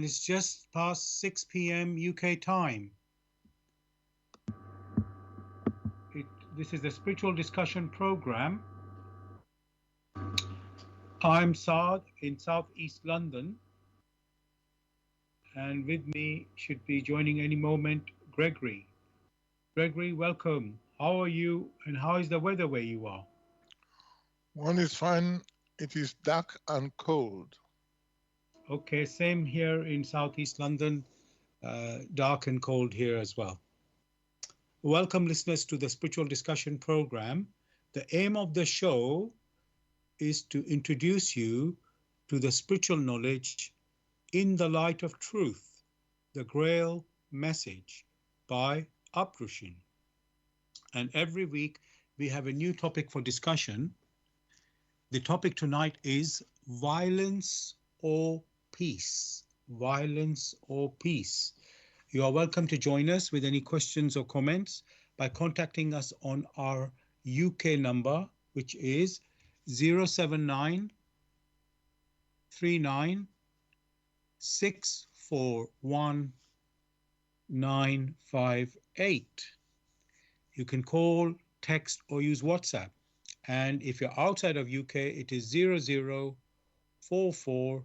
and it's just past 6 p.m. UK time. This is the spiritual discussion program. I'm Saad in southeast London, and with me should be joining any moment Gregory. Gregory, welcome. How are you, and how is the weather where you are? One is fine. It is dark and cold. Okay, same here in southeast London, dark and cold here as well. Welcome, listeners, to the spiritual discussion program. The aim of the show is to introduce you to the spiritual knowledge in the light of truth, the Grail Message by Uprushin. And every week we have a new topic for discussion. The topic tonight is violence or peace. Violence or peace. You are welcome to join us with any questions or comments by contacting us on our UK number, which is 079 39 641 958. You can call, text, or use WhatsApp. And if you're outside of UK, it is 0044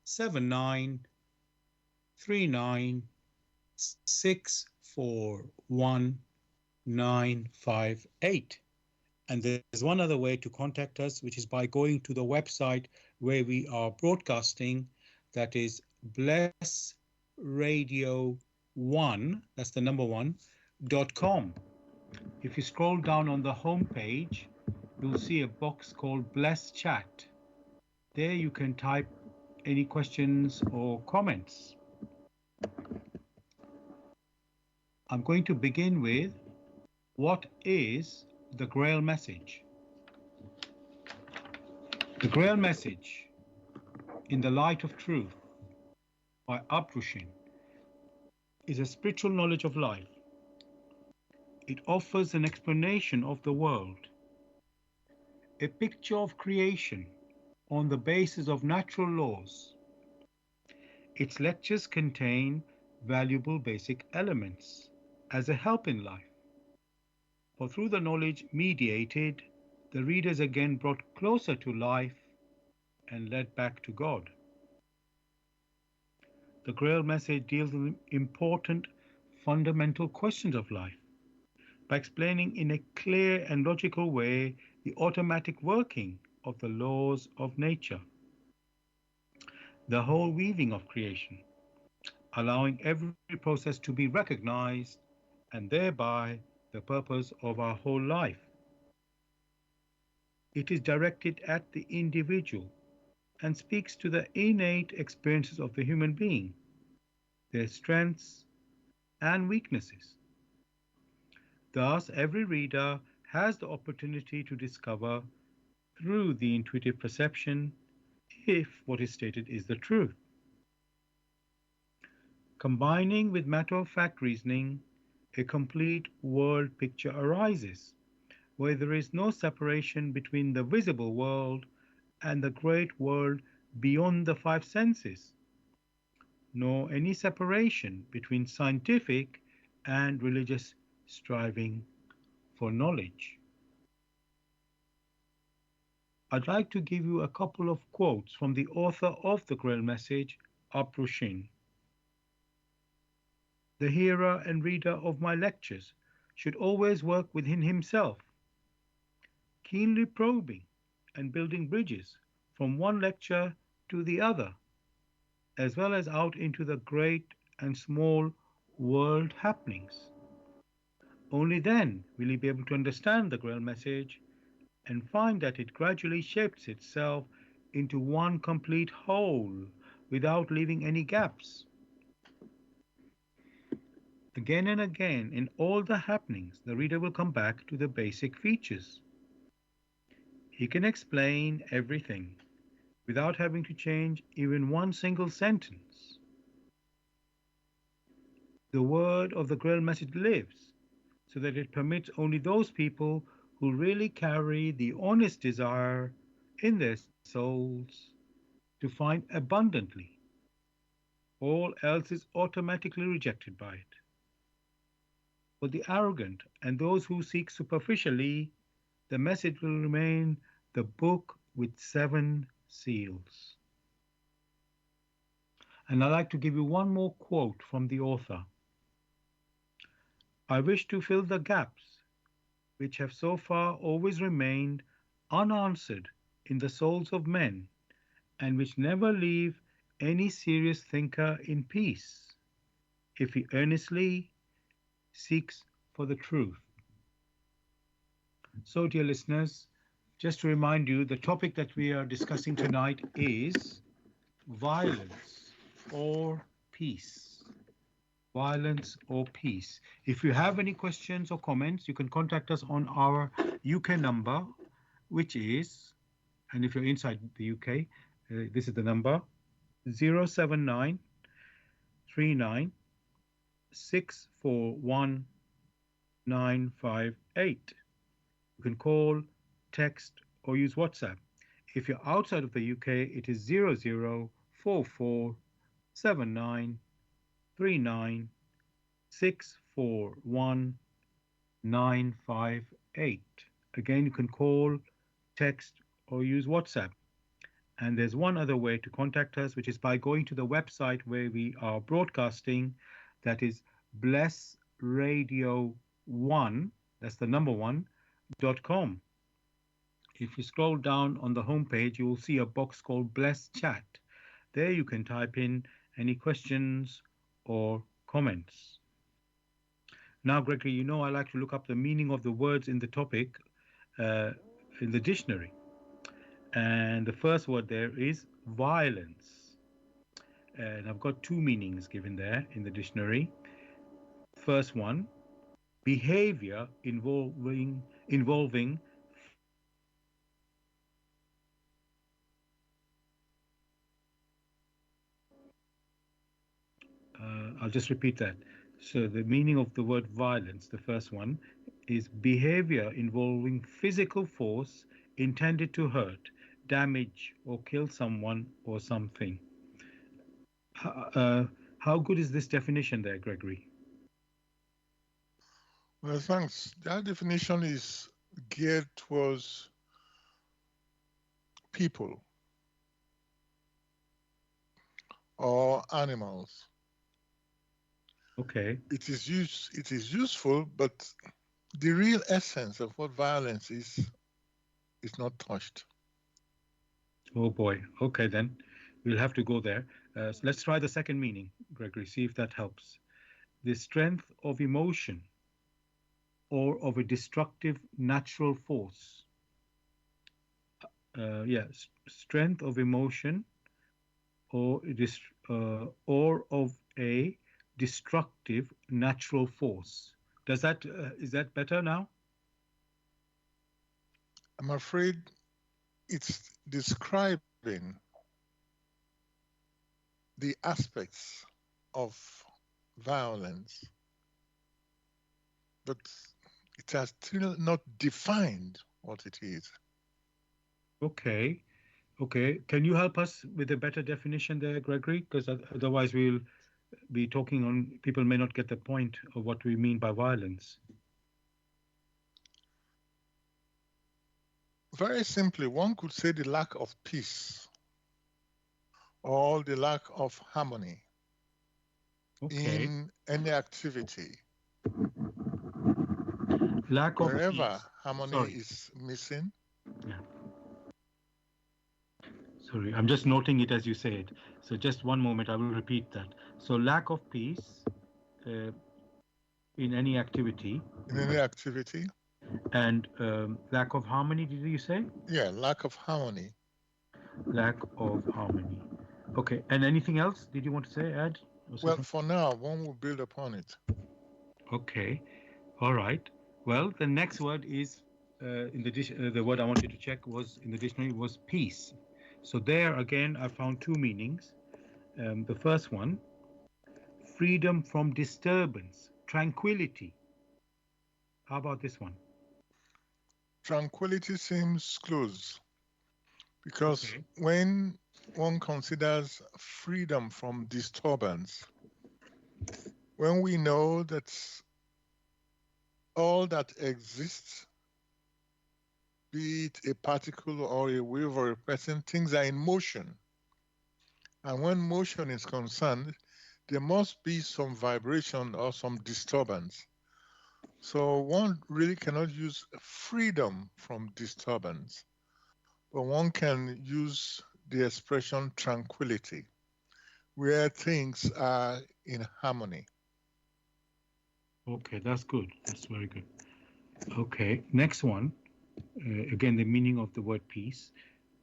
79 39 641 958. And there's one other way to contact us, which is by going to the website where we are broadcasting. That is blessradio1, that's the number one.com. If you scroll down on the home page, you'll see a box called Bless Chat. There you can type any questions or comments. I'm going to begin with, what is the Grail Message? The Grail Message, in the Light of Truth, by Uprushin, is a spiritual knowledge of life. It offers an explanation of the world, a picture of creation on the basis of natural laws. Its lectures contain valuable basic elements as a help in life. For through the knowledge mediated, the reader is again brought closer to life and led back to God. The Grail Message deals with important fundamental questions of life by explaining in a clear and logical way the automatic working of the laws of nature, the whole weaving of creation, allowing every process to be recognized and thereby the purpose of our whole life. It is directed at the individual and speaks to the innate experiences of the human being, their strengths and weaknesses. Thus, every reader has the opportunity to discover through the intuitive perception if what is stated is the truth. Combining with matter-of-fact reasoning, a complete world picture arises, where there is no separation between the visible world and the great world beyond the five senses, nor any separation between scientific and religious striving for knowledge. I'd like to give you a couple of quotes from the author of the Grail Message, Uprushin. The hearer and reader of my lectures should always work within himself, keenly probing and building bridges from one lecture to the other, as well as out into the great and small world happenings. Only then will he be able to understand the Grail Message and find that it gradually shapes itself into one complete whole without leaving any gaps. Again and again, in all the happenings, the reader will come back to the basic features. He can explain everything without having to change even one single sentence. The word of the Grail Message lives, so that it permits only those people who really carry the honest desire in their souls to find abundantly All else is automatically rejected by it. For the arrogant and those who seek superficially, the message will remain the book with seven seals. And I'd like to give you one more quote from the author. I wish to fill the gaps which have so far always remained unanswered in the souls of men, and which never leave any serious thinker in peace, if he earnestly seeks for the truth. So, dear listeners, just to remind you, the topic that we are discussing tonight is violence or peace. Violence or peace. If you have any questions or comments, you can contact us on our UK number, which is, and if you're inside the UK, this is the number 079 39 641 958. You can call, text, or use WhatsApp. If you're outside of the UK, it is 00447939641958. Again, you can call, text, or use WhatsApp. And there's one other way to contact us, which is by going to the website where we are broadcasting. That is blessradio1, that's the number one.com. If you scroll down on the homepage, you will see a box called Bless Chat. There you can type in any questions or comments. Now, Gregory, you know I like to look up the meaning of the words in the topic in the dictionary. And the first word there is violence. And I've got two meanings given there in the dictionary. First one, behavior involving I'll just repeat that. So the meaning of the word violence, the first one, is behavior involving physical force intended to hurt, damage, or kill someone or something. How good is this definition there, Gregory? Well, thanks. That definition is geared towards people or animals. Okay. It is useful, but the real essence of what violence is not touched. Oh boy. Okay, then we'll have to go there. So let's try the second meaning, Gregory, see if that helps. The strength of emotion or of a destructive natural force. Yes, strength of emotion or of a destructive natural force. Does that is that better now? I'm afraid it's describing the aspects of violence, but it has still not defined what it is. Okay. Okay. Can you help us with a better definition there, Gregory? Because otherwise we'll be talking on, people may not get the point of what we mean by violence. Very simply, one could say the lack of peace or the lack of harmony Okay. in any activity. Lack of Wherever peace. harmony Sorry. is missing. Yeah. Sorry, I'm just noting it as you say it. So just one moment, I will repeat that. So lack of peace uh, in any activity. In any activity. And lack of harmony, did you say? Yeah, lack of harmony. Lack of harmony. Okay, and anything else did you want to say, add? Well, for now, one will build upon it. Okay, all right. Well, the next word is in the word I wanted to check was in the dictionary was peace. So there again, I found two meanings. The first one, freedom from disturbance, tranquility. How about this one? Tranquility seems close because when one considers freedom from disturbance, when we know that all that exists, be it a particle or a wave or a person, things are in motion. And when motion is concerned, there must be some vibration or some disturbance. So one really cannot use freedom from disturbance, but one can use the expression tranquility, where things are in harmony. Okay, that's good. That's very good. Okay, next one. Again, the meaning of the word peace: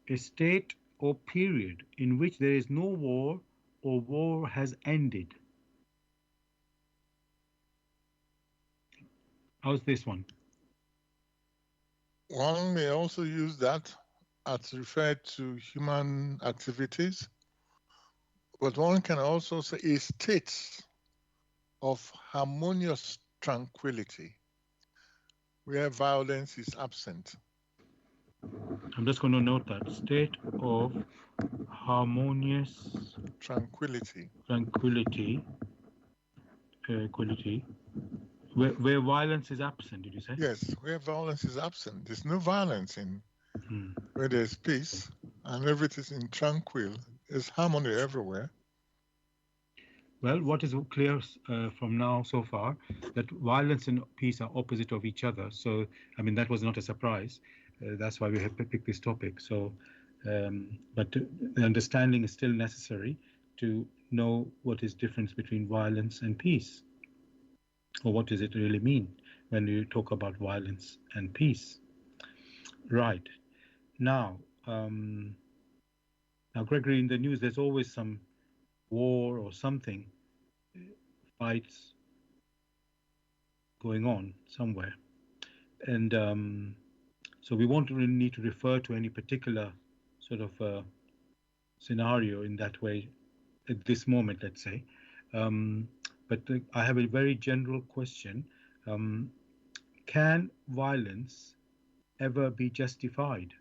a state or period in which there is no war or war has ended. How's this one? One may also use that as referred to human activities, but one can also say a state of harmonious tranquility where violence is absent. I'm just going to note that state of harmonious Tranquility. tranquility, equality, where violence is absent. Did you say? Yes, where violence is absent. There's no violence in Hmm. where there's peace and everything is in tranquil. There's harmony everywhere. Well, what is clear from now so far that violence and peace are opposite of each other. So, I mean, that was not a surprise. That's why we have picked this topic. So, but the understanding is still necessary to know what is difference between violence and peace, or what does it really mean when you talk about violence and peace. Right now, now, Gregory, in the news, there's always some war or something, fights going on somewhere. And so we won't really need to refer to any particular sort of scenario in that way at this moment, let's say. Um, but I have a very general question. Um, can violence ever be justified?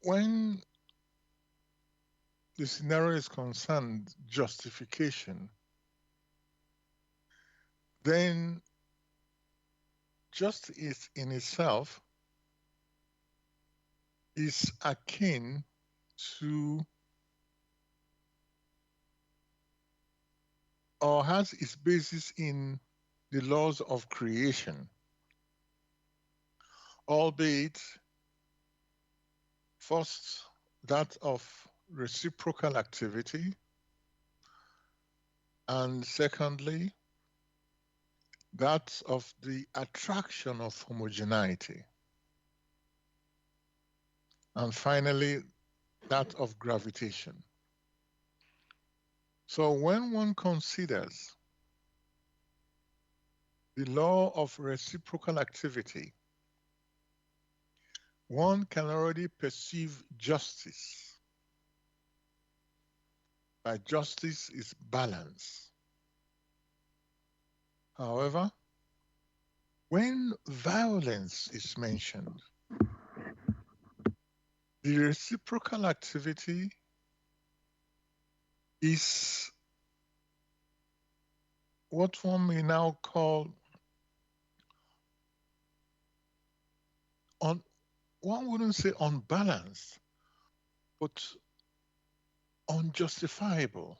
When the scenario is concerned justification, then justice in itself is akin to or has its basis in the laws of creation, albeit first that of reciprocal activity, and secondly, that of the attraction of homogeneity, and finally, that of gravitation. So when one considers the law of reciprocal activity, one can already perceive justice. By justice is balance. However, when violence is mentioned, the reciprocal activity is what one may now call one wouldn't say unbalanced, but unjustifiable.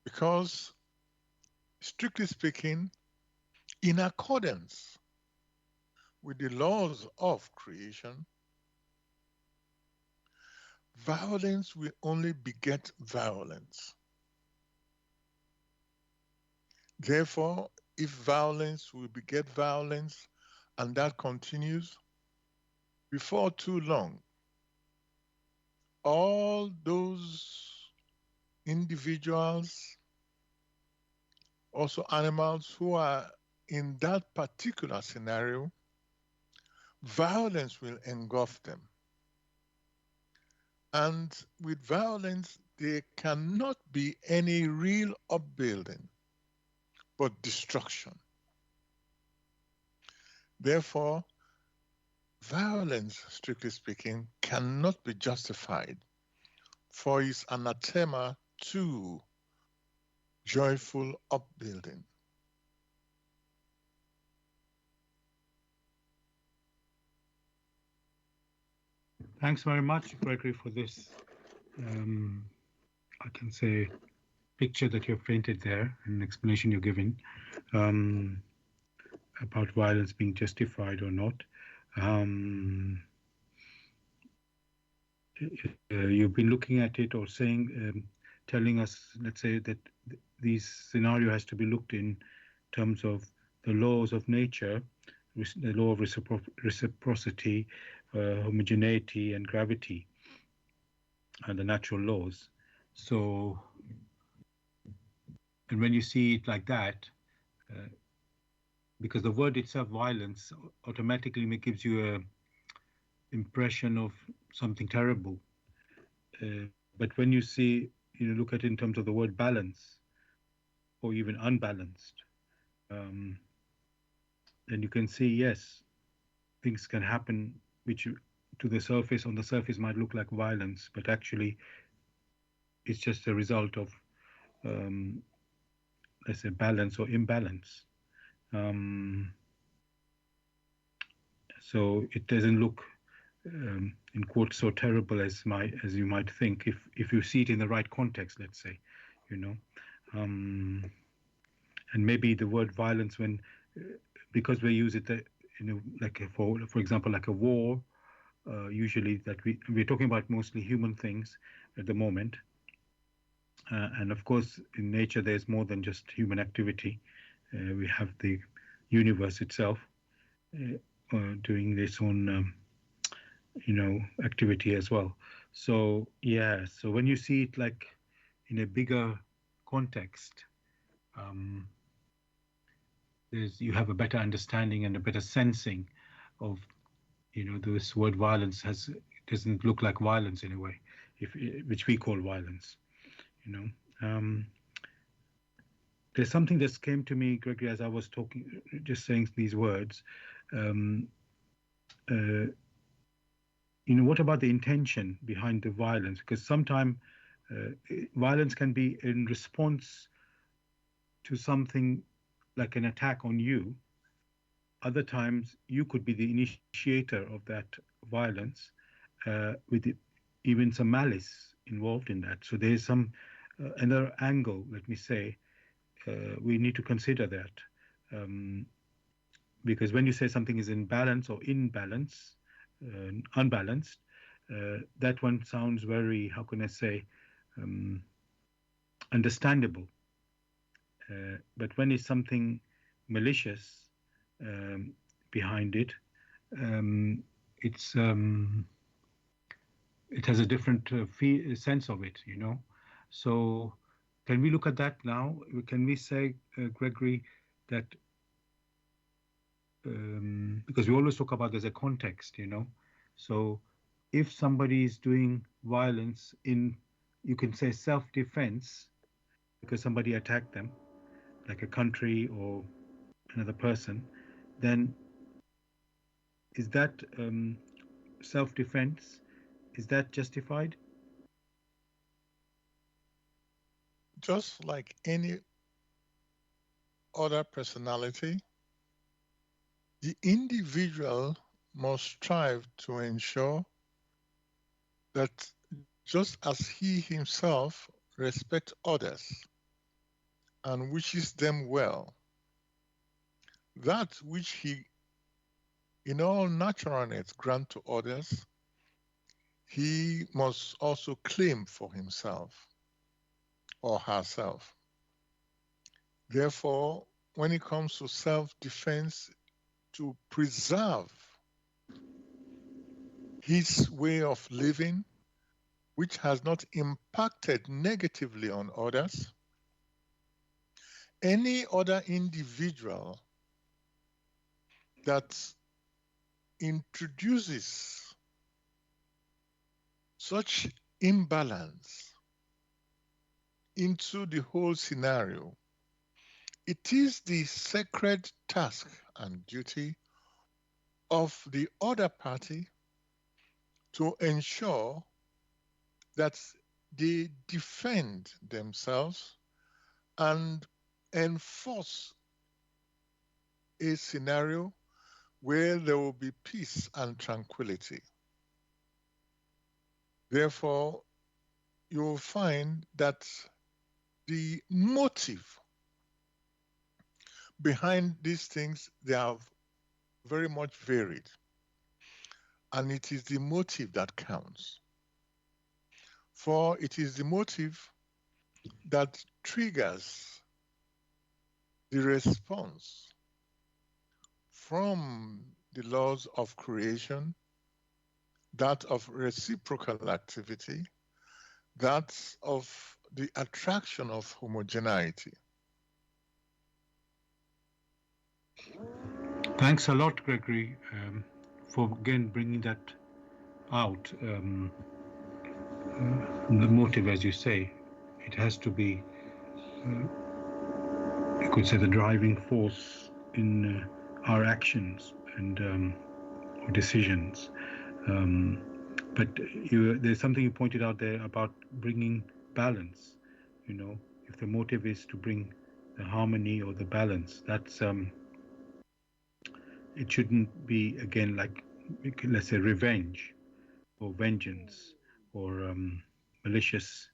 Because, strictly speaking, in accordance with the laws of creation, violence will only beget violence. Therefore, if violence will beget violence and that continues, before too long, all those individuals, also animals who are in that particular scenario, violence will engulf them. And with violence, there cannot be any real upbuilding, but destruction. Therefore, Violence, strictly speaking, cannot be justified, for it's anathema to joyful upbuilding. Thanks very much, Gregory, for this. Um, I can say picture that you've painted there, an explanation you're giving um, about violence being justified or not. Um, you've been looking at it or saying, telling us, let's say that this scenario has to be looked in terms of the laws of nature, the law of reciprocity, homogeneity, and gravity, and the natural laws. So, and when you see it like that, uh, because the word itself, violence, automatically gives you a impression of something terrible. But when you see, look at it in terms of the word balance or even unbalanced, um, then you can see, yes, things can happen which to the surface, on the surface, might look like violence, but actually it's just a result of, um, let's say, balance or imbalance. Um, so it doesn't look, in quotes, so terrible as you might think if you see it in the right context. Let's say, you know, um, and maybe the word violence, when because we use it, like for example, like a war. Usually, that we're talking about mostly human things at the moment, and of course, in nature, there's more than just human activity. We have the universe itself uh, doing its own, activity as well. So yeah, so when you see it like in a bigger context, um, you have a better understanding and a better sensing of, this word violence doesn't look like violence in a way, if which we call violence. You know, there's something that came to me, Gregory, as I was talking, just saying these words. Um, uh, what about the intention behind the violence? Because sometimes violence can be in response to something like an attack on you. Other times, you could be the initiator of that violence with even some malice involved in that. So there's some another angle, let me say, we need to consider that. Um, because when you say something is in balance or imbalance, unbalanced, that one sounds very, how can I say, um, understandable. But when it's something malicious um, behind it, um, it's it has a different sense of it. So can we look at that now? Can we say, Gregory, that because we always talk about there's a context. So if somebody is doing violence in, you can say, self-defense because somebody attacked them, like a country or another person, then is that self-defense? Is that justified? Just like any other personality, the individual must strive to ensure that just as he himself respects others and wishes them well, that which he in all naturalness grant to others, he must also claim for himself or herself. Therefore, when it comes to self-defense, to preserve his way of living, which has not impacted negatively on others, any other individual that introduces such imbalance into the whole scenario, it is the sacred task and duty of the other party to ensure that they defend themselves and enforce a scenario where there will be peace and tranquility. Therefore, you will find that the motive behind these things, they are very much varied. And it is the motive that counts. For it is the motive that triggers the response from the laws of creation, that of reciprocal activity, that of the attraction of homogeneity. Thanks a lot, Gregory, for again bringing that out. The motive, as you say, it has to be, you could say, the driving force in our actions and decisions. But there's something you pointed out there about bringing balance. If the motive is to bring the harmony or the balance, that's it shouldn't be again like, let's say, revenge or vengeance or maliciousness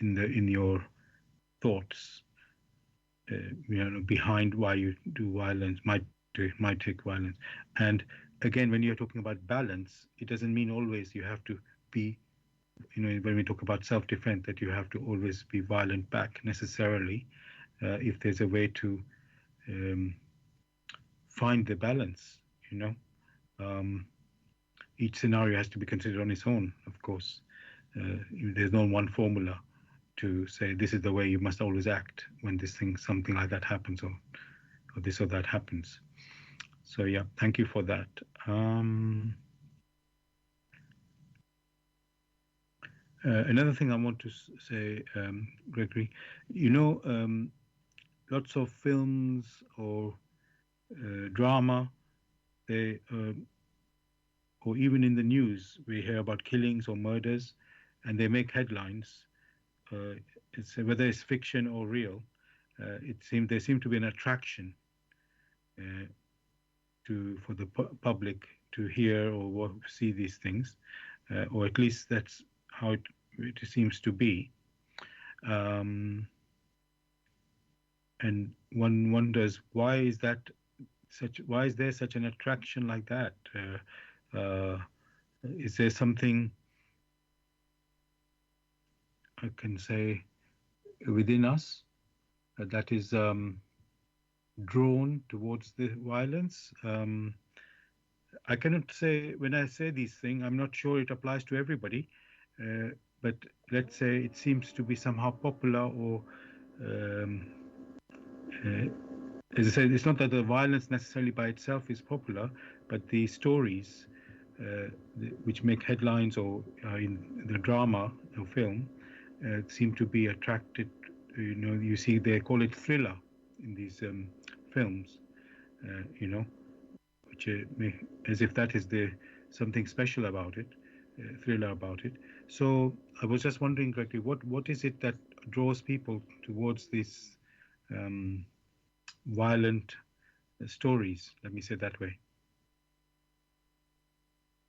in your thoughts. Behind why you do violence might take violence. And again, when you're talking about balance, it doesn't mean always you have to be, when we talk about self-defense, that you have to always be violent back necessarily. If there's a way to find the balance, each scenario has to be considered on its own, of course. There's no one formula to say this is the way you must always act when something like that happens, or this or that happens. So yeah, thank you for that. Another thing I want to say, Gregory, lots of films or drama, they or even in the news, we hear about killings or murders, and they make headlines. Whether it's fiction or real, there seem to be an attraction for the public to hear or see these things, or at least that's how it seems to be. And one wonders, why is there such an attraction like that? Is there something, I can say, within us that is drawn towards the violence? I cannot say, when I say these things, I'm not sure it applies to everybody, but let's say it seems to be somehow popular, or as I said, it's not that the violence necessarily by itself is popular, but the stories which make headlines or in the drama or film seem to be attracted. You see, they call it thriller in these films. Which as if that is something special about it, thriller about it. So I was just wondering, Gregory, what is it that draws people towards these violent stories? Let me say it that way.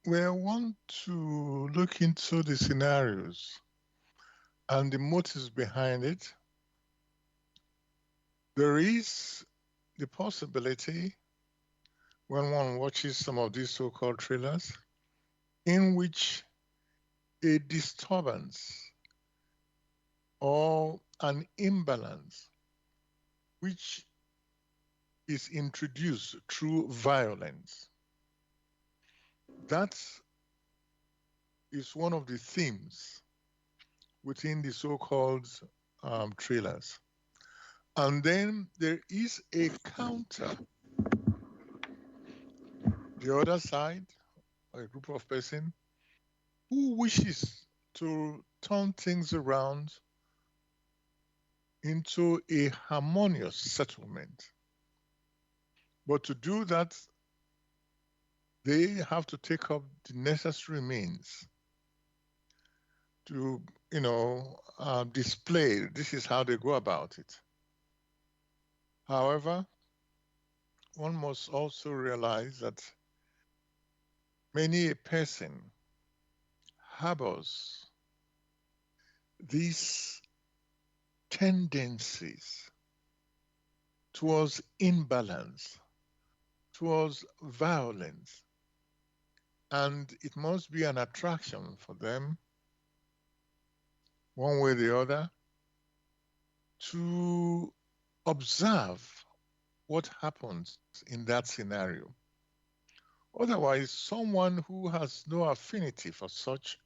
We want to look into the scenarios and the motives behind it. There is the possibility, when one watches some of these so-called thrillers, in which a disturbance or an imbalance which is introduced through violence, that is one of the themes within the so-called thrillers. And then there is a counter. The other side, a group of persons who wishes to turn things around into a harmonious settlement. But to do that, they have to take up the necessary means to, display this is how they go about it. However, one must also realize that many a person harbors these tendencies towards imbalance, towards violence, and it must be an attraction for them, one way or the other, to observe what happens in that scenario. Otherwise, someone who has no affinity for such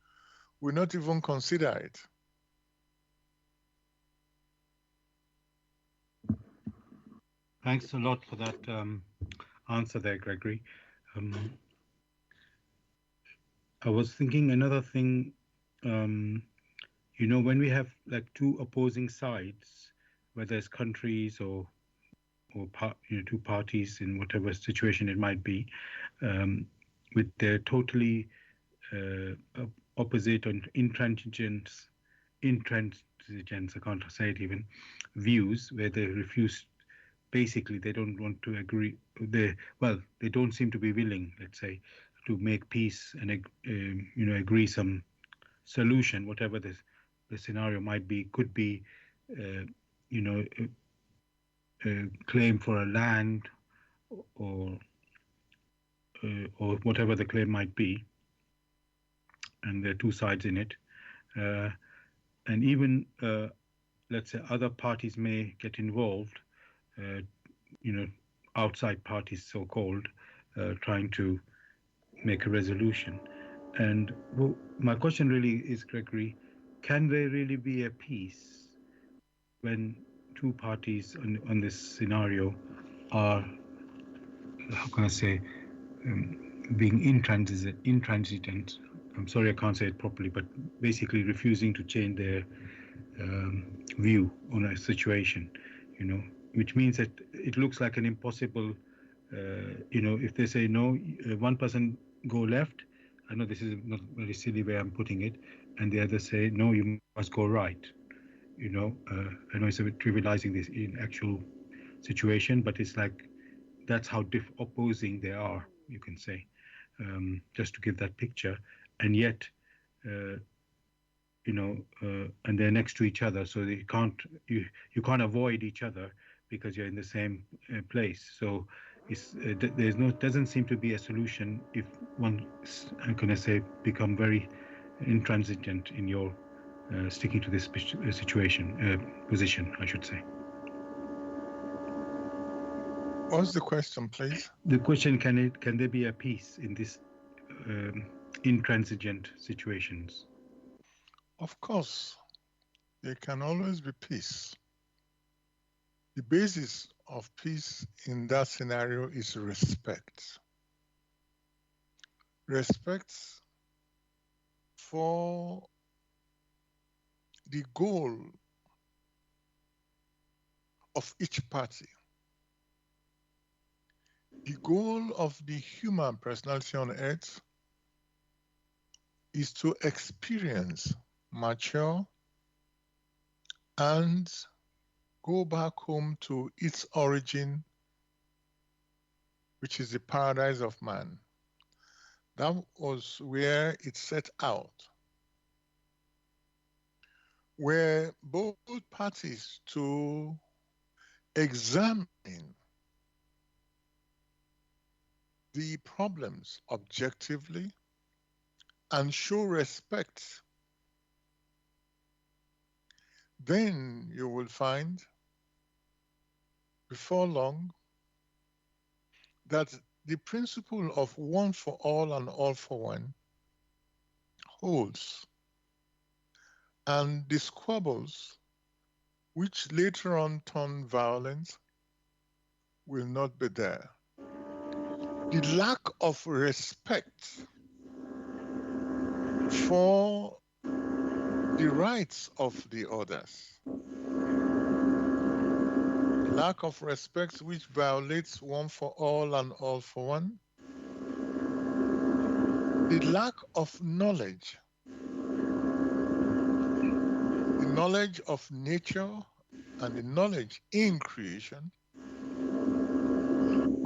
will not even consider it. Thanks a lot for that answer there, Gregory. Um, I was thinking another thing, um, when we have like two opposing sides, whether it's countries or two parties in whatever situation it might be, um, with their totally opposite and intransigence, I can't say it even, views where they refuse. Basically, they don't want to agree. They don't seem to be willing, let's say, to make peace and agree some solution, whatever the scenario might be. Could be, you know, a claim for a land or or whatever the claim might be, and there are two sides in it. Uh, and even let's say other parties may get involved, uh, you know, outside parties, so called, trying to make a resolution. And well, my question really is, Gregory, can there really be a peace when two parties on this scenario are, how can I say, being intransigent? I'm sorry, I can't say it properly, but basically refusing to change their view on a situation, which means that it looks like an impossible, if they say no, one person go left, I know this is not very silly way I'm putting it, and the other say no, you must go right. I know it's a bit trivializing this in actual situation, but it's like that's how opposing they are, you can say, just to give that picture, and yet uh, and they're next to each other, so you can't avoid each other because you're in the same place. So there's no doesn't seem to be a solution if one, I'm gonna say, become very intransigent in your sticking to this situation position, I should say. What's the question, please? The question, can there be a peace in this um, intransigent situations? Of course, there can always be peace. The basis of peace in that scenario is respect. Respect for the goal of each party. The goal of the human personality on earth is to experience, mature, and go back home to its origin, which is the paradise of man. That was where it set out, where both parties to examine the problems objectively and show respect. Then you will find before long that the principle of one for all and all for one holds, and the squabbles, which later on turn violent, will not be there. The lack of respect for the rights of the others lack of respect which violates one for all and all for one, the lack of knowledge, the knowledge of nature and the knowledge in creation,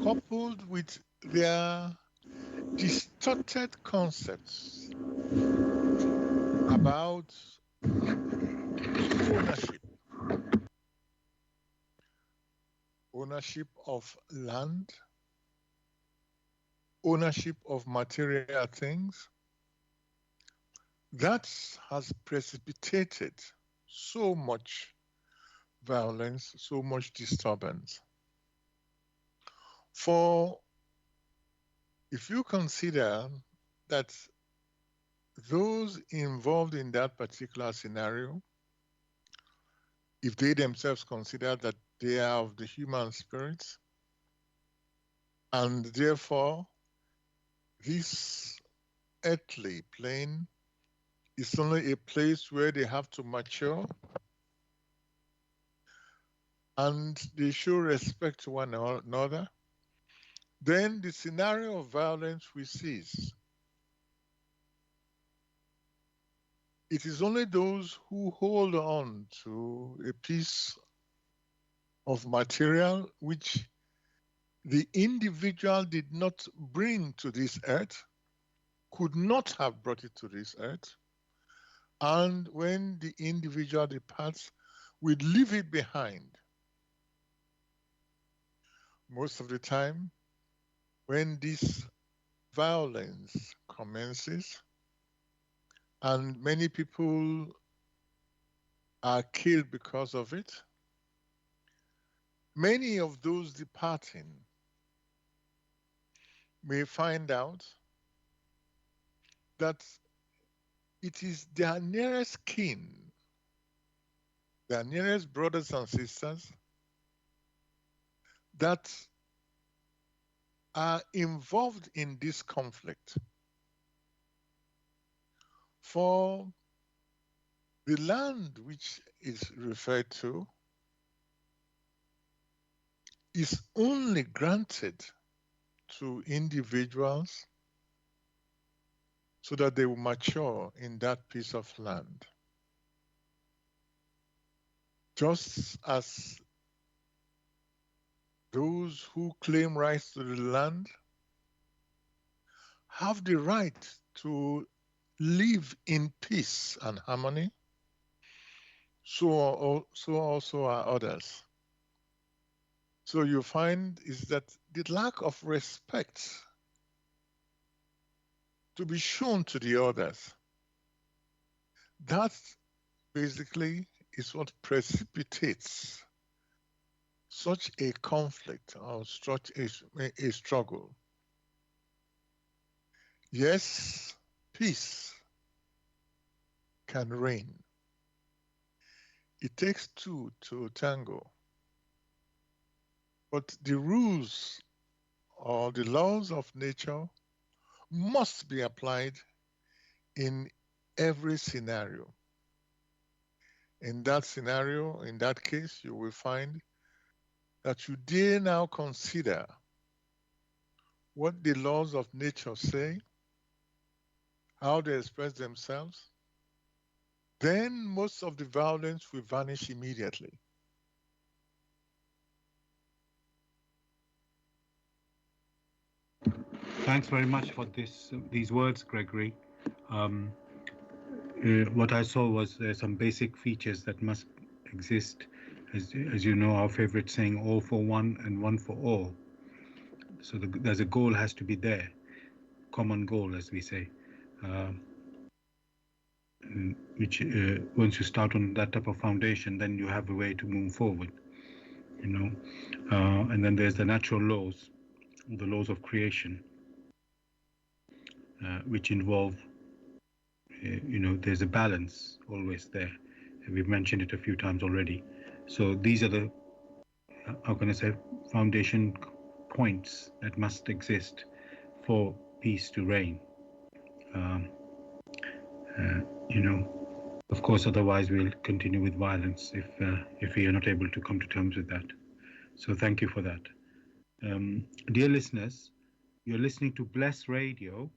coupled with their distorted concepts about ownership, ownership of land, ownership of material things, that has precipitated so much violence, so much disturbance. For if you consider that those involved in that particular scenario, if they themselves consider that they are of the human spirit, and therefore this earthly plane is only a place where they have to mature and they show respect to one another, then the scenario of violence will cease. It is only those who hold on to a piece of material which the individual did not bring to this earth, could not have brought it to this earth, and when the individual departs, we leave it behind. Most of the time, when this violence commences and many people are killed because of it, many of those departing may find out that it is their nearest kin, their nearest brothers and sisters that are involved in this conflict. For the land which is referred to is only granted to individuals so that they will mature in that piece of land. Just as those who claim rights to the land have the right to live in peace and harmony, so also are others. So you find is that the lack of respect to be shown to the others, that basically is what precipitates such a conflict or such a struggle. Yes, peace can reign. It takes two to tango. But the rules or the laws of nature must be applied in every scenario. In that scenario, in that case, you will find that you dare now consider what the laws of nature say, how they express themselves, then most of the violence will vanish immediately. Thanks very much for these words, Gregory. Um, what I saw was some basic features that must exist. As you know, our favorite saying, all for one and one for all. So there's a goal has to be there, common goal, as we say, which once you start on that type of foundation, then you have a way to move forward, and then there's the natural laws, the laws of creation, which involve, there's a balance always there. We've mentioned it a few times already. So these are the, how can I say, foundation points that must exist for peace to reign. Of course, otherwise we'll continue with violence if we are not able to come to terms with that. So thank you for that. Dear listeners, you're listening to Bless Radio.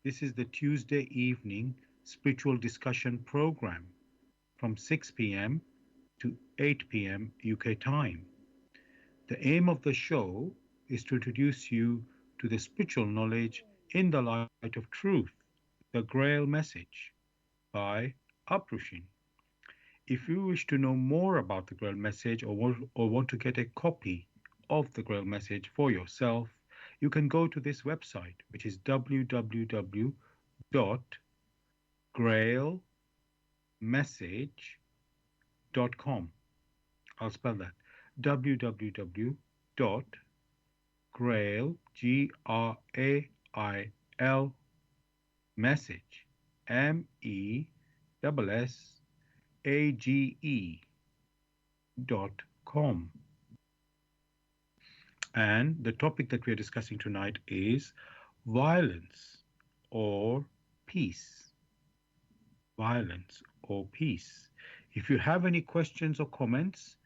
This is the Tuesday evening spiritual discussion program from 6 p.m. to 8 p.m. UK time. The aim of the show is to introduce you to the spiritual knowledge in the light of truth, the Grail Message by Uprushin. If you wish to know more about the Grail Message or want to get a copy of the Grail Message for yourself, you can go to this website, which is www.grailmessage.com. I'll spell that www.grail, Grail message, message.com. And the topic that we're discussing tonight is violence or peace. Violence or peace. If you have any questions or comments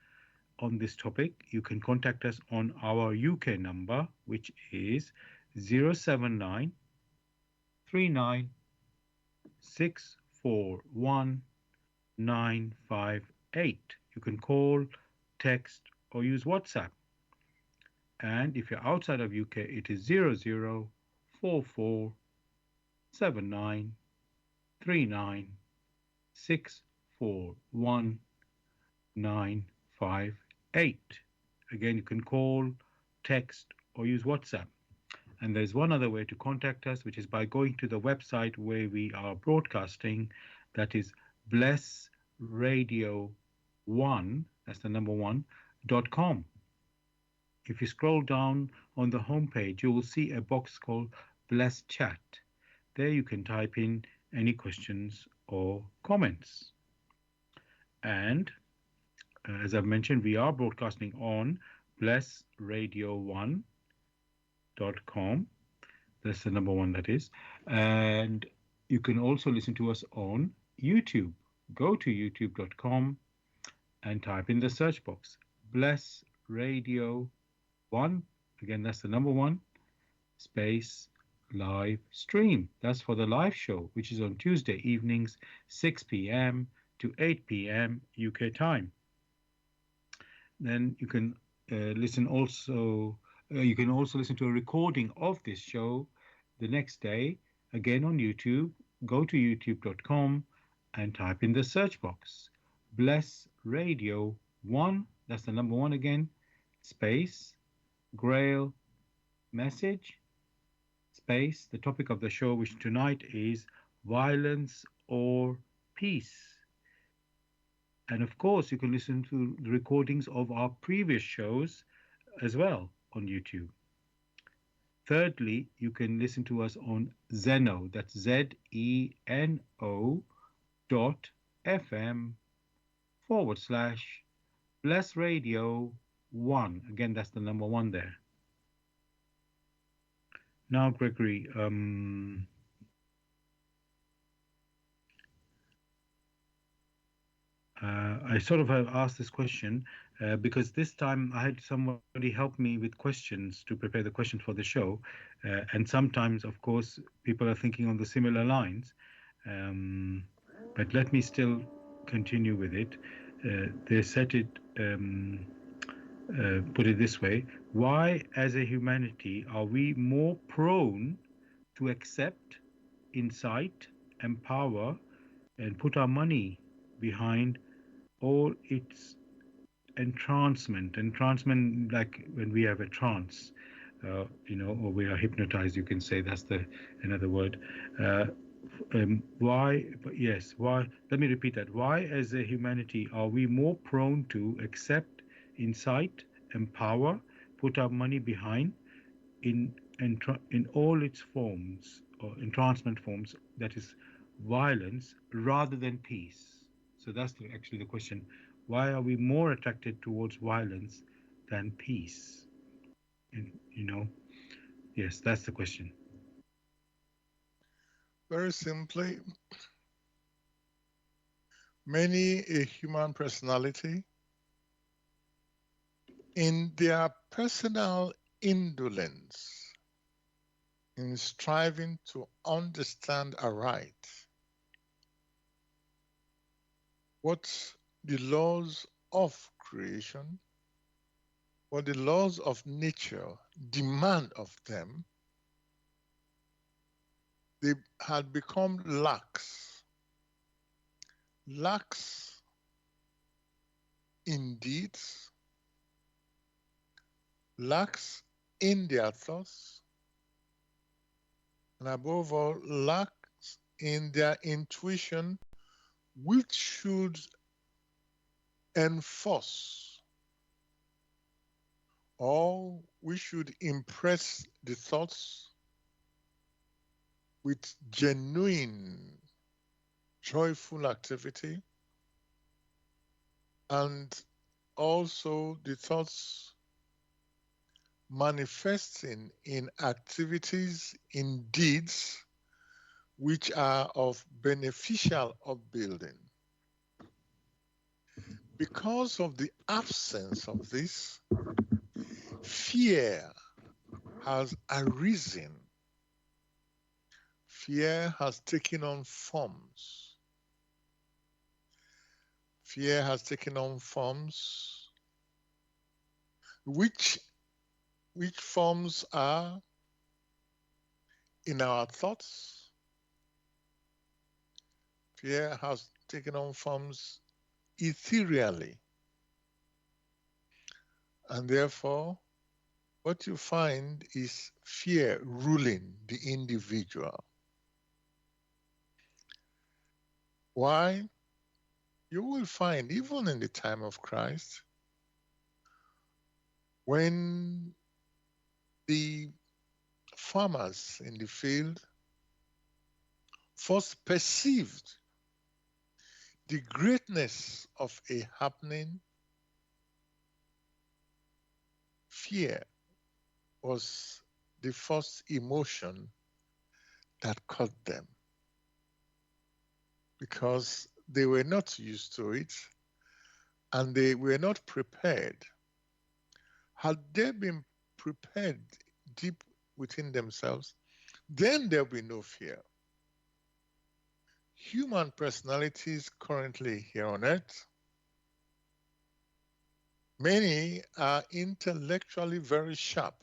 on this topic, you can contact us on our UK number, which is 079 39 641 958. You can call, text, or use WhatsApp. And if you're outside of UK, it is 00447939641958. Again, you can call, text, or use WhatsApp. And there's one other way to contact us, which is by going to the website where we are broadcasting. That is Bless Radio One. That's the number one.com. If you scroll down on the homepage, you will see a box called Bless Chat. There you can type in any questions or comments. And as I've mentioned, we are broadcasting on blessradio1.com. That's the number one, that is. And you can also listen to us on YouTube. Go to youtube.com and type in the search box Bless Radio 1. Again, that's the number one, space live stream. That's for the live show, which is on Tuesday evenings, 6 p.m. to 8 p.m. UK time. Then you can listen also. You can also listen to a recording of this show the next day, again on YouTube. Go to youtube.com and type in the search box Bless Radio 1. That's the number one again, space Grail Message, space the topic of the show, which tonight is violence or peace. And of course, you can listen to the recordings of our previous shows as well on YouTube. Thirdly, you can listen to us on Zeno, that's ZENO.FM/Bless Radio 1. Again, that's the number one there. Now, Gregory, I sort of have asked this question because this time I had somebody help me with questions to prepare the questions for the show. And sometimes, of course, people are thinking on the similar lines. But let me still continue with it. They said it, put it this way: why, as a humanity, are we more prone to accept, incite, empower, and put our money behind all its entrancement, like when we have a trance, or we are hypnotized, you can say that's another word. Why? Yes, why? Let me repeat that. Why, as a humanity, are we more prone to accept, incite, empower, put our money behind in all its forms or entrancement forms, that is violence, rather than peace? So that's actually the question. Why are we more attracted towards violence than peace? And yes, that's the question. Very simply, many a human personality in their personal indolence, in striving to understand aright what the laws of creation, what the laws of nature demand of them, they had become lax, lax in deeds, lax in their thoughts, and above all, lax in their intuition, which should enforce or we should impress the thoughts with genuine, joyful activity, and also the thoughts manifesting in activities, in deeds which are of beneficial upbuilding. Because of the absence of this, fear has arisen. Fear has taken on forms. Fear has taken on forms which forms are in our thoughts. Fear has taken on forms ethereally. And therefore, what you find is fear ruling the individual. Why? You will find, even in the time of Christ, when the farmers in the field first perceived the greatness of a happening, fear was the first emotion that caught them because they were not used to it and they were not prepared. Had they been prepared deep within themselves, then there'll be no fear. Human personalities currently here on earth, many are intellectually very sharp,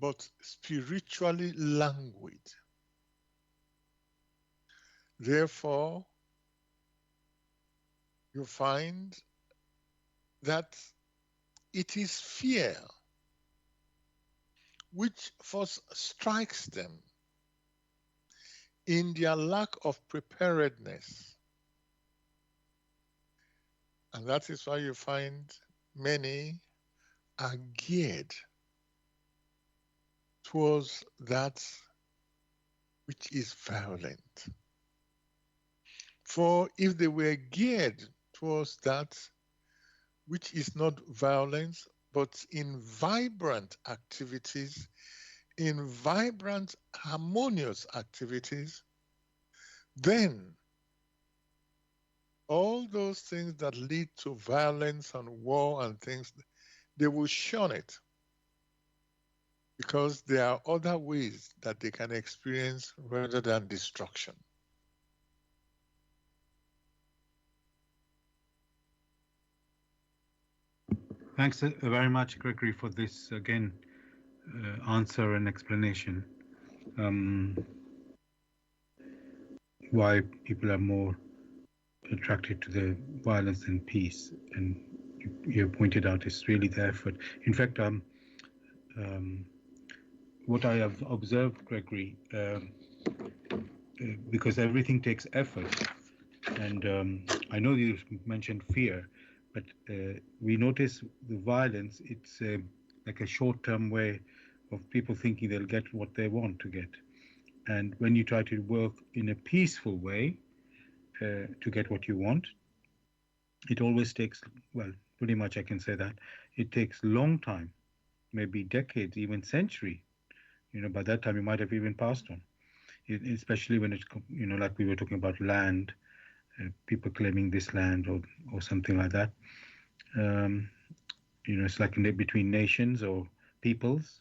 but spiritually languid. Therefore, you find that it is fear which first strikes them in their lack of preparedness. And that is why you find many are geared towards that which is violent. For if they were geared towards that which is not violence, but in vibrant activities, in vibrant, harmonious activities, then all those things that lead to violence and war and things, they will shun it because there are other ways that they can experience rather than destruction. Thanks very much, Gregory, for this again answer and explanation. Um, why people are more attracted to the violence than peace, and you pointed out it's really the effort. In fact, what I have observed, Gregory, because everything takes effort, and I know you mentioned fear, but we notice the violence. It's like a short-term way of people thinking they'll get what they want to get, and when you try to work in a peaceful way to get what you want, it always takes, well, pretty much I can say that it takes a long time, maybe decades, even century. By that time you might have even passed on. Especially when it's, like we were talking about land, people claiming this land or something like that. Um, it's like between nations or peoples.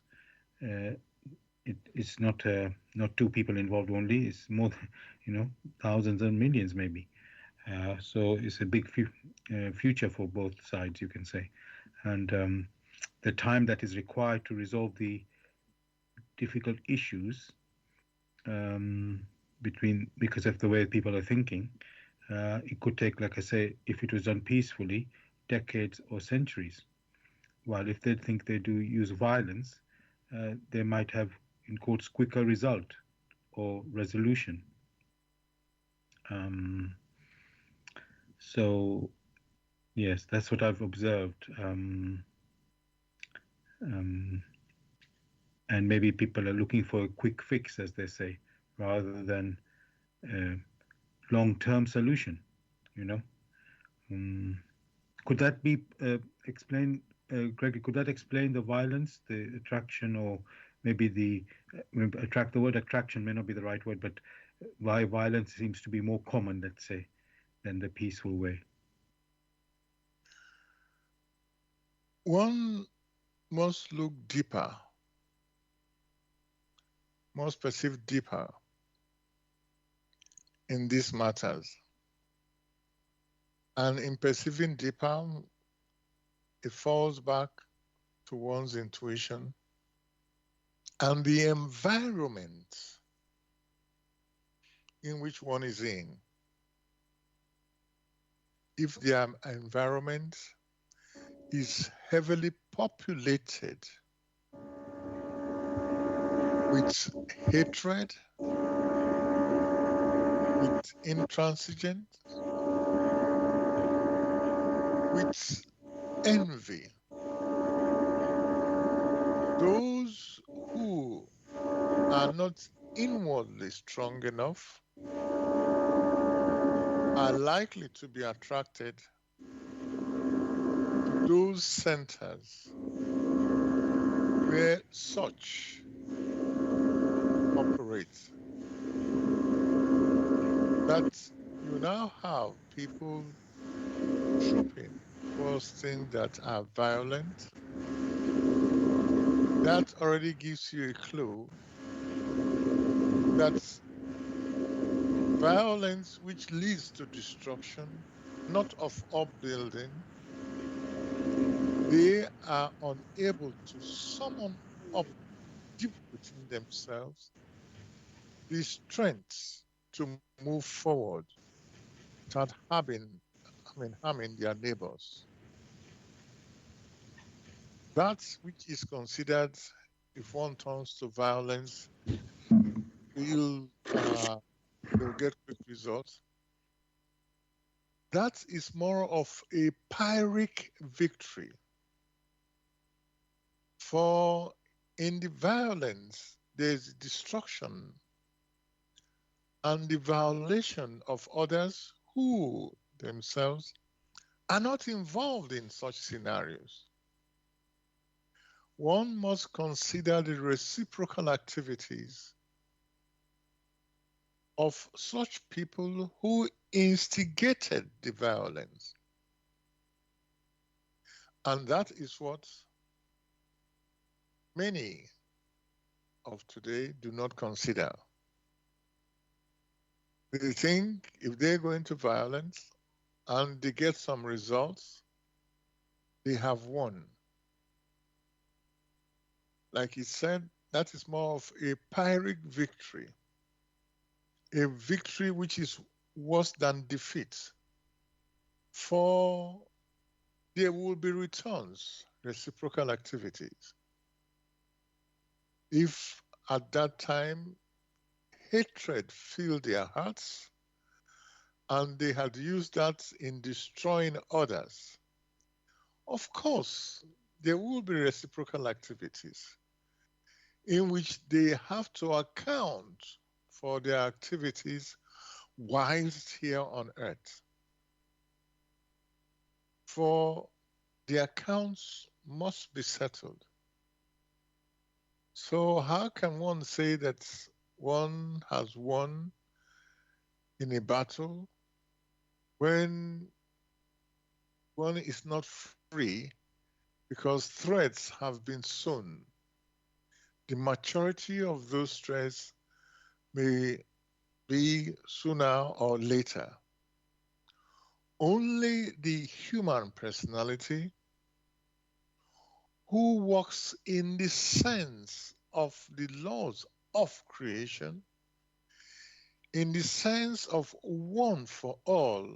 Uh, it's not two people involved only. It's more, thousands and millions maybe. So it's a big future for both sides, you can say. And the time that is required to resolve the difficult issues um, between because of the way people are thinking, it could take, like I say, if it was done peacefully, decades or centuries. While if they think they do use violence, they might have, in quotes, quicker result or resolution. Um, so yes, that's what I've observed. Um, and maybe people are looking for a quick fix, as they say, rather than a long-term solution. You know, um, could that be explained, Gregory? Could that explain the violence, the attraction, or maybe the word attraction may not be the right word, but why violence seems to be more common, let's say, than the peaceful way? One must look deeper, must perceive deeper in these matters. And in perceiving deeper, it falls back to one's intuition and the environment in which one is in. If the environment is heavily populated with hatred, with intransigence, with envy, those who are not inwardly strong enough are likely to be attracted to those centers where such operate. That you now have people trooping towards things that are violent, that already gives you a clue that violence which leads to destruction, not of upbuilding, they are unable to summon up deep within themselves the strength to move forward without harming their neighbors. That which is considered, if one turns to violence, will they'll get quick results. That is more of a pyrrhic victory. For in the violence, there's destruction and the violation of others who themselves are not involved in such scenarios. One must consider the reciprocal activities of such people who instigated the violence. And that is what many of today do not consider. They think if they go into violence and they get some results, they have won. Like he said, that is more of a pyrrhic victory, a victory which is worse than defeat. For there will be returns, reciprocal activities. If at that time hatred filled their hearts and they had used that in destroying others, of course, there will be reciprocal activities in which they have to account for their activities whilst here on earth. For the accounts must be settled. So, how can one say that one has won in a battle when one is not free because threads have been sewn. The maturity of those threads may be sooner or later. Only the human personality who walks in the sense of the laws of creation, in the sense of one for all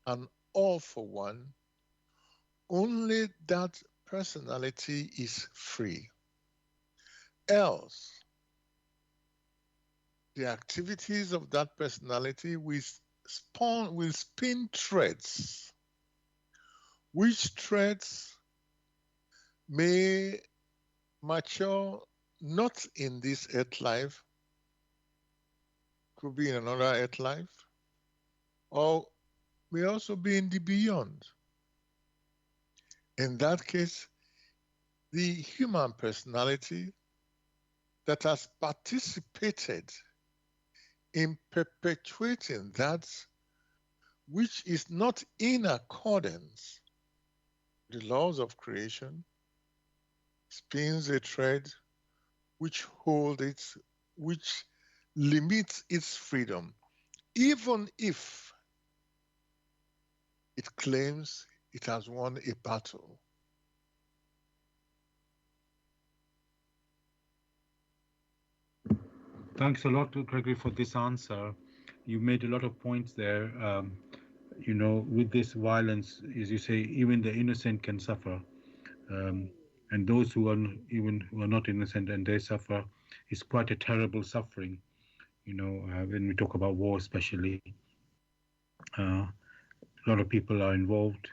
and all for one, only that personality is free. Else, the activities of that personality will spin threads, which threads may mature not in this earth life, could be in another earth life, or may also be in the beyond. In that case, the human personality that has participated in perpetuating that which is not in accordance with the laws of creation spins a thread which holds it, which limits its freedom, even if it claims it has won a battle. Thanks a lot, Gregory, for this answer. You made a lot of points there. With this violence, as you say, even the innocent can suffer, um, and those who are even who are not innocent and they suffer is quite a terrible suffering. When we talk about war, especially, a lot of people are involved.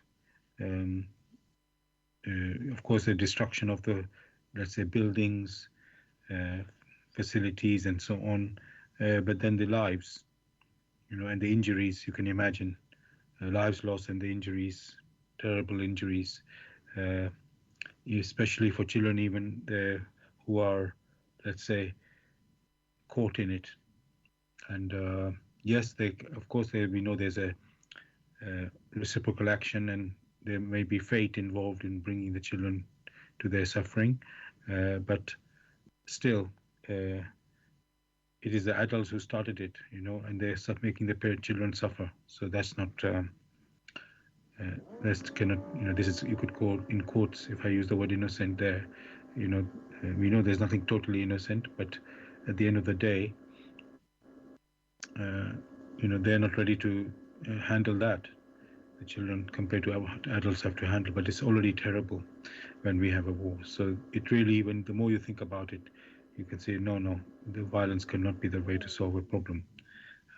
Um, of course, the destruction of the, let's say, buildings, uh, facilities, and so on. But then the lives, and the injuries. You can imagine lives lost and the injuries, terrible injuries, uh, especially for children, even who are, let's say, caught in it. And yes, they, of course, we know there's a reciprocal action, and there may be fate involved in bringing the children to their suffering, but still, uh, it is the adults who started it, and they're making the parent children suffer. So that's not. That's cannot, this is, you could call in quotes, if I use the word innocent there, you know we know there's nothing totally innocent, but at the end of the day, uh, they're not ready to handle that, the children, compared to what adults have to handle. But it's already terrible when we have a war. So it really, when the more you think about it, you can say, no, the violence cannot be the way to solve a problem.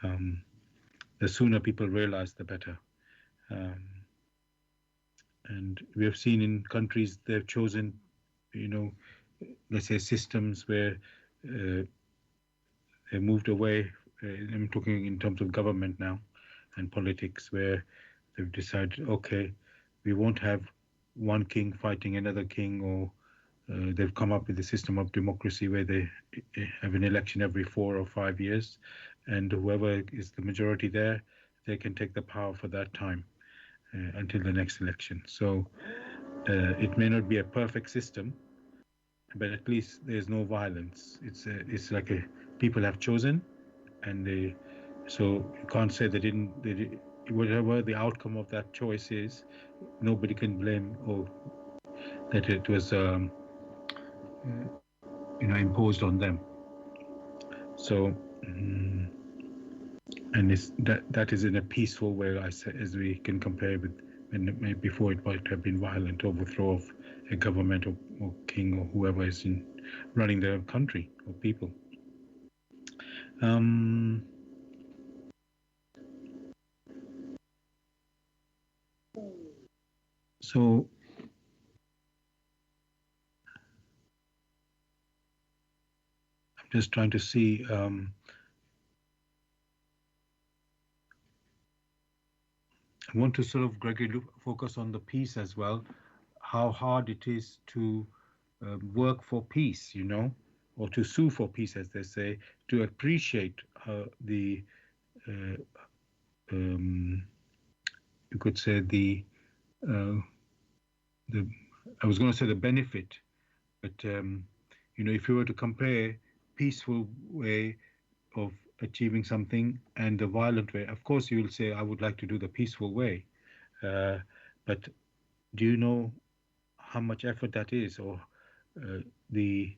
um, the sooner people realize, the better. um, and we have seen in countries they've chosen, you know let's say, systems where uh, they moved away. I'm talking in terms of government now and politics, where they've decided, okay, we won't have one king fighting another king, or they've come up with a system of democracy where they have an election every 4 or 5 years, and whoever is the majority there, they can take the power for that time, until the next election. So it may not be a perfect system, but at least there's no violence. It's like a people have chosen, and so you can't say whatever the outcome of that choice is, nobody can blame, or that it was imposed on them. So and that is in a peaceful way, I say, as we can compare with when before it might have been violent overthrow of a government, or king, or whoever is running the country or people. Um, so I'm just trying to see. I want to sort of, Gregory, focus on the peace as well. How hard it is to work for peace, or to sue for peace, as they say, to appreciate the, uh, um, you could say, the uh, the I was going to say the benefit, but if you were to compare peaceful way of achieving something and the violent way, of course you will say I would like to do the peaceful way. Uh, but do you know how much effort that is, or uh, the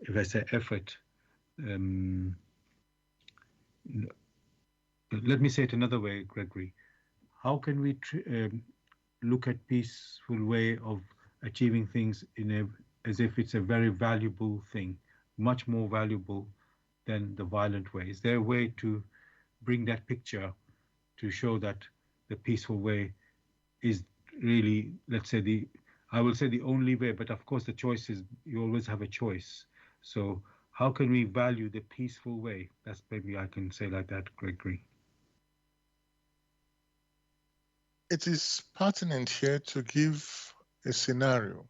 if I say effort, um, let me say it another way, Gregory. How can we look at peaceful way of achieving things as if it's a very valuable thing, much more valuable than the violent way? Is there a way to bring that picture to show that the peaceful way is really, let's say, I will say the only way, but of course the choice is, you always have a choice. So how can we value the peaceful way? That's maybe I can say like that, Gregory. It is pertinent here to give a scenario,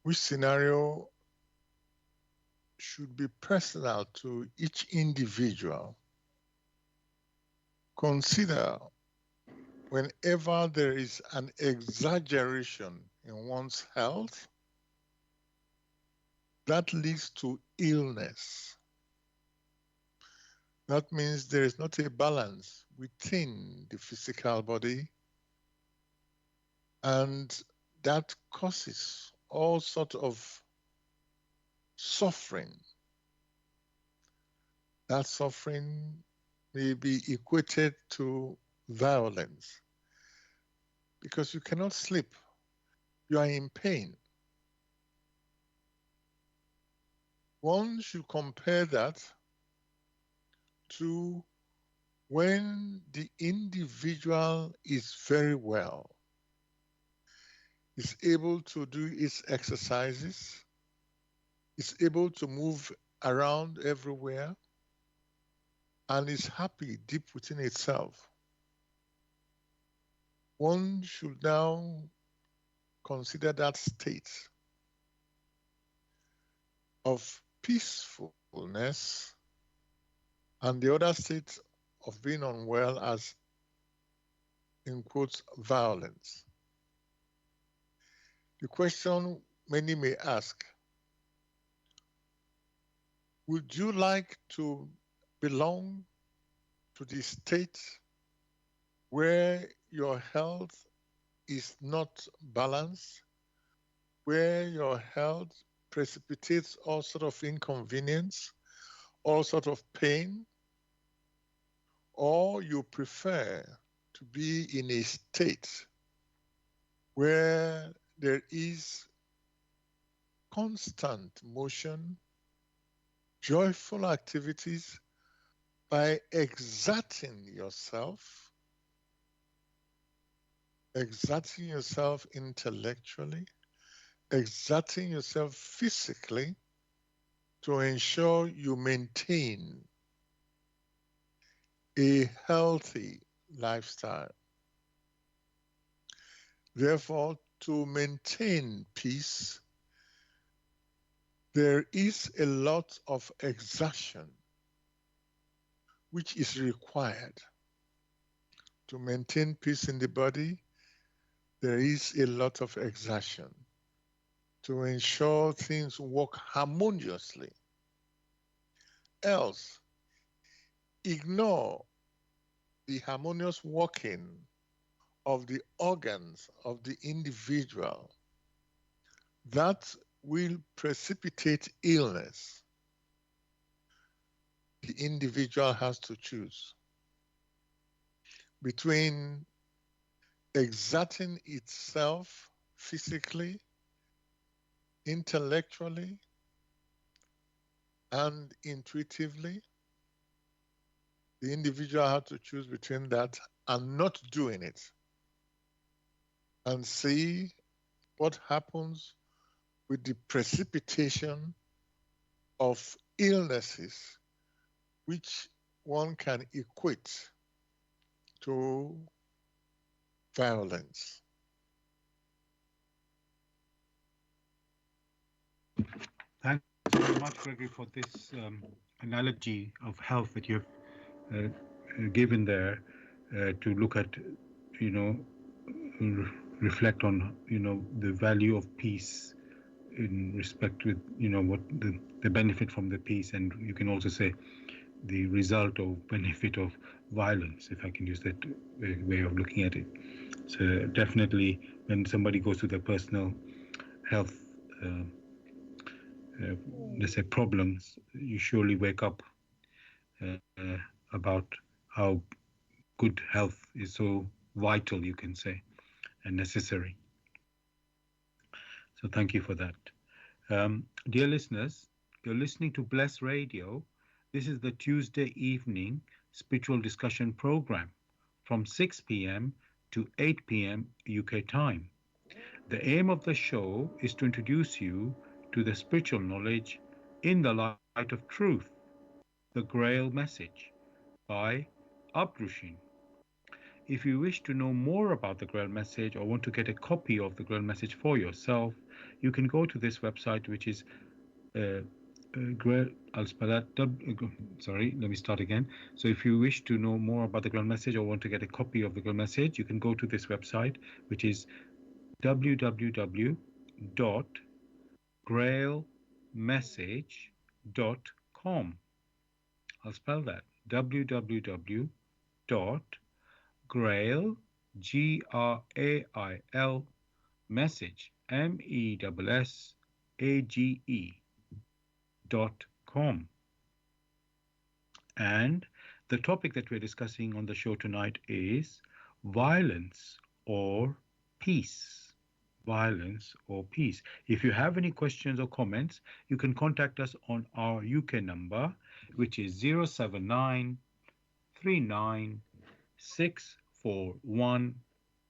which scenario should be personal to each individual. Consider whenever there is an exaggeration in one's health, that leads to illness. That means there is not a balance within the physical body, and that causes all sorts of suffering. That suffering may be equated to violence because you cannot sleep. You are in pain. One should compare that to when the individual is very well, is able to do its exercises, is able to move around everywhere, and is happy deep within itself. One should now consider that state of peacefulness and the other state of being unwell as, in quotes, violence. The question many may ask, would you like to belong to the state where your health is not balanced, where your health precipitates all sort of inconvenience, all sort of pain, or you prefer to be in a state where there is constant motion, joyful activities by exerting yourself intellectually, exerting yourself physically to ensure you maintain a healthy lifestyle. Therefore, to maintain peace, there is a lot of exertion which is required. To maintain peace in the body, there is a lot of exertion to ensure things work harmoniously. Else, ignore the harmonious working of the organs of the individual. That will precipitate illness. The individual has to choose between exerting itself physically, intellectually, and intuitively. The individual has to choose between that and not doing it, and see what happens with the precipitation of illnesses which one can equate to violence. Thanks very much, Gregory, for this analogy of health that you have given there to look at, you know, reflect on the value of peace in respect with what the benefit from the peace, and you can also say the result or benefit of violence, if I can use that way of looking at it. So definitely, when somebody goes through their personal health, uh, uh, let's say problems, you surely wake up uh, about how good health is so vital, you can say, and necessary. So thank you for that. Dear listeners, you're listening to Bless Radio. This is the Tuesday evening spiritual discussion program from 6 p.m. to 8 p.m. UK time. The aim of the show is to introduce you to the spiritual knowledge in the light of truth, the Grail Message by Abdrushin. If you wish to know more about the Grail Message or want to get a copy of the Grail Message for yourself, you can go to this website, which is uh, Grail. I'll spell that. Sorry, let me start again. So, if you wish to know more about the Grail Message or want to get a copy of the Grail Message, you can go to this website, which is www.grailmessage.com. I'll spell that www.grail, Grail message, message.com. And the topic that we're discussing on the show tonight is violence or peace. Violence or peace. If you have any questions or comments, you can contact us on our UK number, which is 079 39 641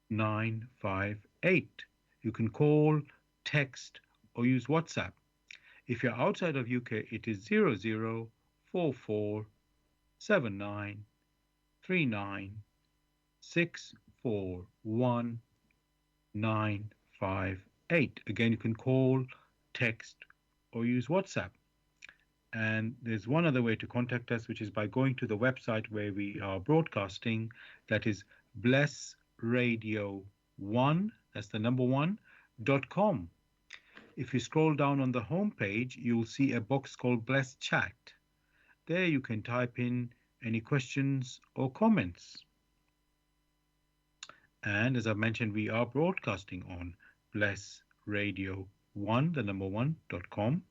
958. You can call, text, or use WhatsApp. If you're outside of UK, it is 00447939641958. Again, you can call, text, or use WhatsApp. And there's one other way to contact us, which is by going to the website where we are broadcasting. That is blessradio1, that's the number one, .com. If you scroll down on the home page, you'll see a box called Bless Chat. There you can type in any questions or comments. And as I mentioned, we are broadcasting on blessradio1, the number one.com.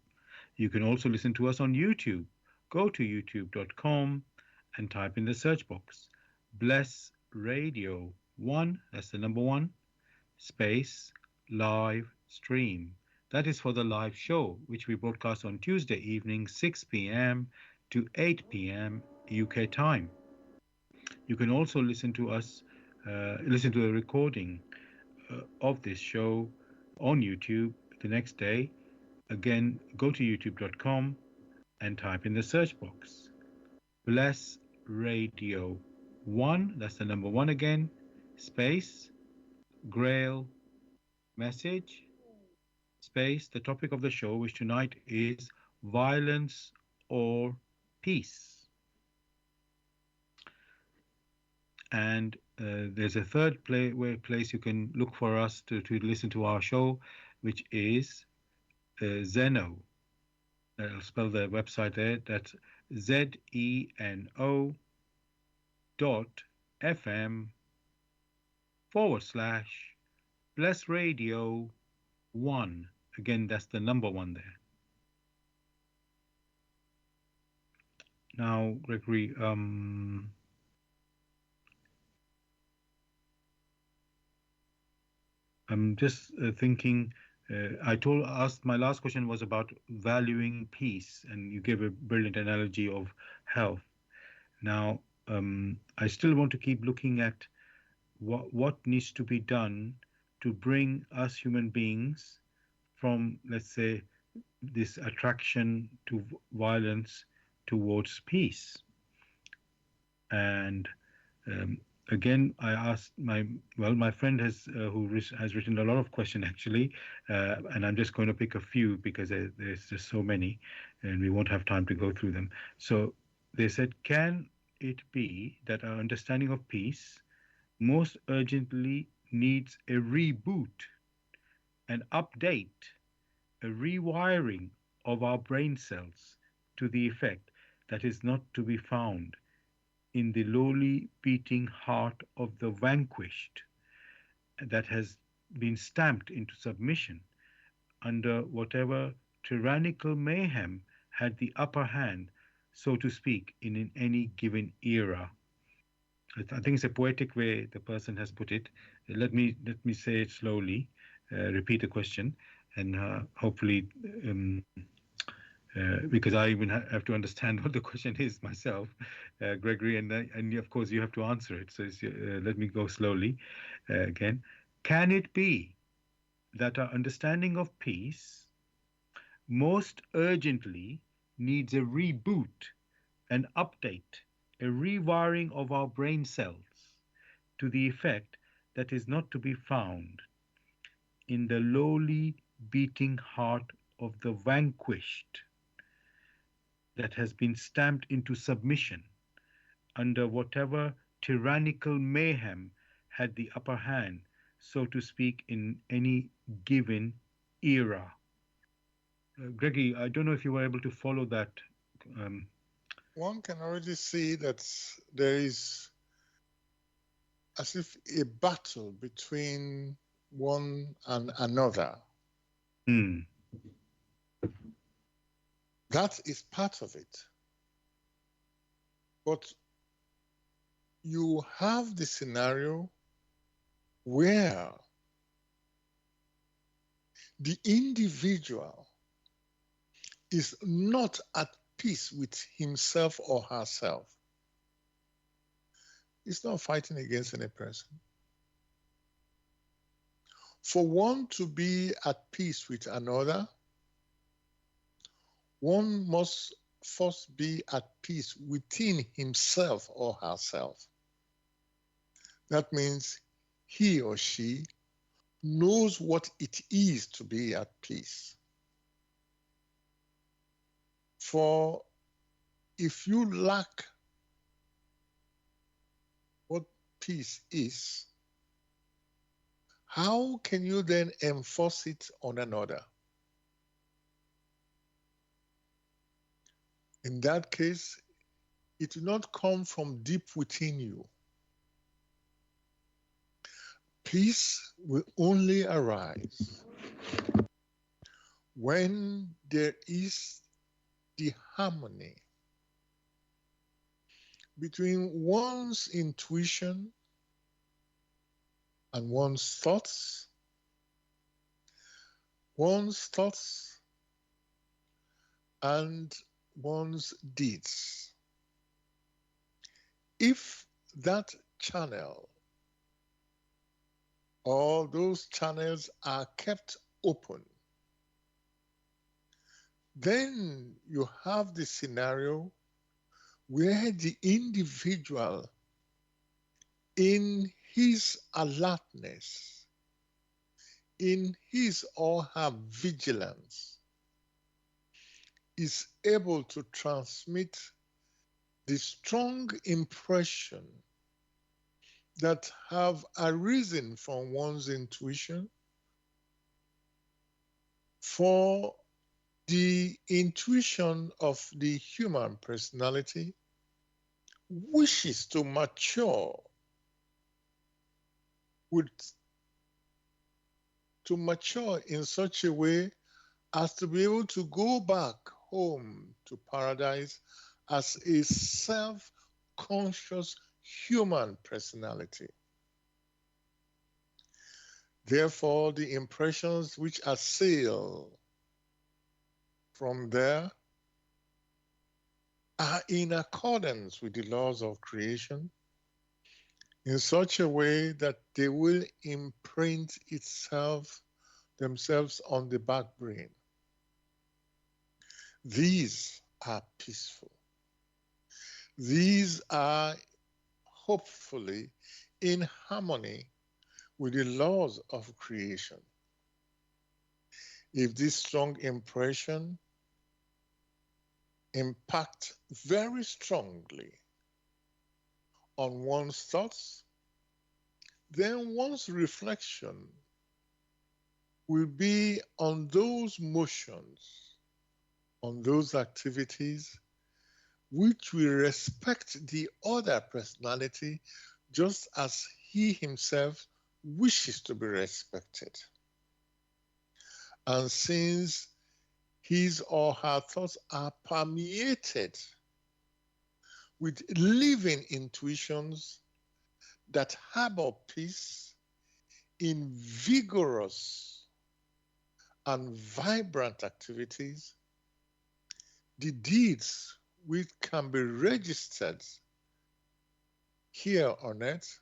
You can also listen to us on YouTube. Go to youtube.com and type in the search box Bless Radio 1, that's the number one, space live stream. That is for the live show, which we broadcast on Tuesday evening, 6 p.m. to 8 p.m. UK time. You can also listen to the recording of this show on YouTube the next day. Again, go to youtube.com and type in the search box Bless Radio 1, that's the number one again, space Grail Message, space the topic of the show, which tonight is violence or peace. And there's a third place you can look for us to listen to our show, which is Zeno. I'll spell the website there. That's zeno.fm/Bless Radio 1. Again, that's the number one there. Now, Gregory, I'm just thinking. Asked my last question was about valuing peace, and you gave a brilliant analogy of health. Now, I still want to keep looking at what needs to be done to bring us human beings from, let's say, this attraction to violence towards peace. And again, I asked my friend who has written a lot of questions actually, and I'm just going to pick a few because there's just so many, and we won't have time to go through them. So they said, can it be that our understanding of peace most urgently needs a reboot, an update, a rewiring of our brain cells to the effect that is not to be found in the lowly beating heart of the vanquished, that has been stamped into submission under whatever tyrannical mayhem had the upper hand, so to speak, in any given era. I think it's a poetic way the person has put it. Let me say it slowly, repeat the question, and hopefully, because I even have to understand what the question is myself, Gregory, and of course you have to answer it. So let me go slowly again. Can it be that our understanding of peace most urgently needs a reboot, an update, a rewiring of our brain cells to the effect that is not to be found in the lowly beating heart of the vanquished, that has been stamped into submission under whatever tyrannical mayhem had the upper hand, so to speak, in any given era. Greggy, I don't know if you were able to follow that. Um, One can already see that there is as if a battle between one and another. hmm, That is part of it. But you have the scenario where the individual is not at peace with himself or herself. It's not fighting against any person. For one to be at peace with another, one must first be at peace within himself or herself. That means he or she knows what it is to be at peace. For if you lack what peace is, how can you then enforce it on another? In that case, it will not come from deep within you. Peace will only arise when there is the harmony between one's intuition and one's thoughts and one's deeds. If that channel or those channels are kept open, then you have the scenario where the individual, in his alertness, in his or her vigilance, is able to transmit the strong impression that have arisen from one's intuition. For the intuition of the human personality wishes to mature with to mature in such a way as to be able to go back home to paradise as a self-conscious human personality. Therefore, the impressions which assail from there are in accordance with the laws of creation in such a way that they will imprint themselves on the back brain. These are peaceful. These are hopefully in harmony with the laws of creation. If this strong impression impacts very strongly on one's thoughts then one's reflection will be on those motions, on those activities which will respect the other personality just as he himself wishes to be respected. And since his or her thoughts are permeated with living intuitions that harbor peace in vigorous and vibrant activities, the deeds which can be registered here on earth,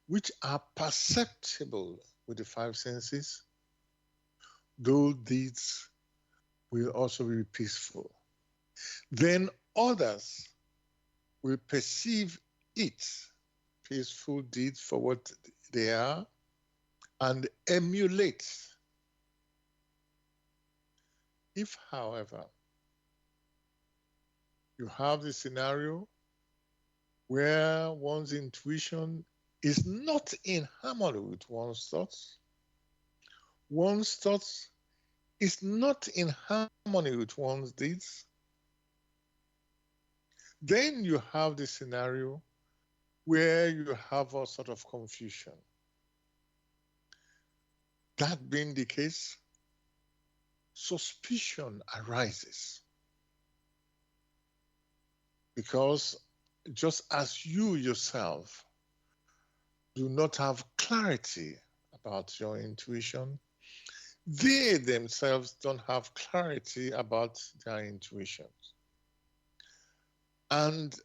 which are perceptible with the five senses, those deeds will also be peaceful. Then others will perceive it, peaceful deeds, for what they are and emulate. If, however, you have the scenario where one's intuition is not in harmony with one's thoughts is not in harmony with one's deeds, then you have the scenario where you have a sort of confusion. That being the case, suspicion arises. Because just as you yourself do not have clarity about your intuition, they themselves don't have clarity about their intuitions. And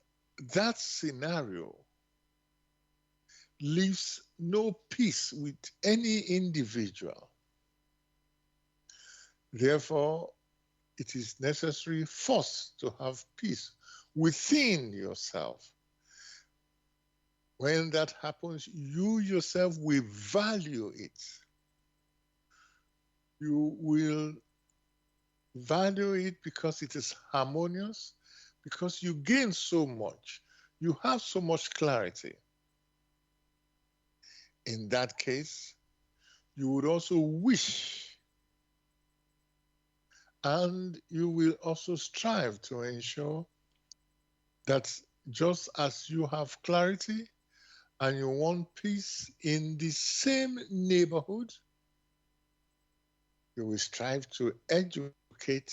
that scenario leaves no peace with any individual. Therefore, it is necessary first to have peace within yourself. When that happens, you yourself will value it. You will value it because it is harmonious, because you gain so much. You have so much clarity. In that case, you would also wish and you will also strive to ensure that just as you have clarity and you want peace in the same neighborhood, you will strive to educate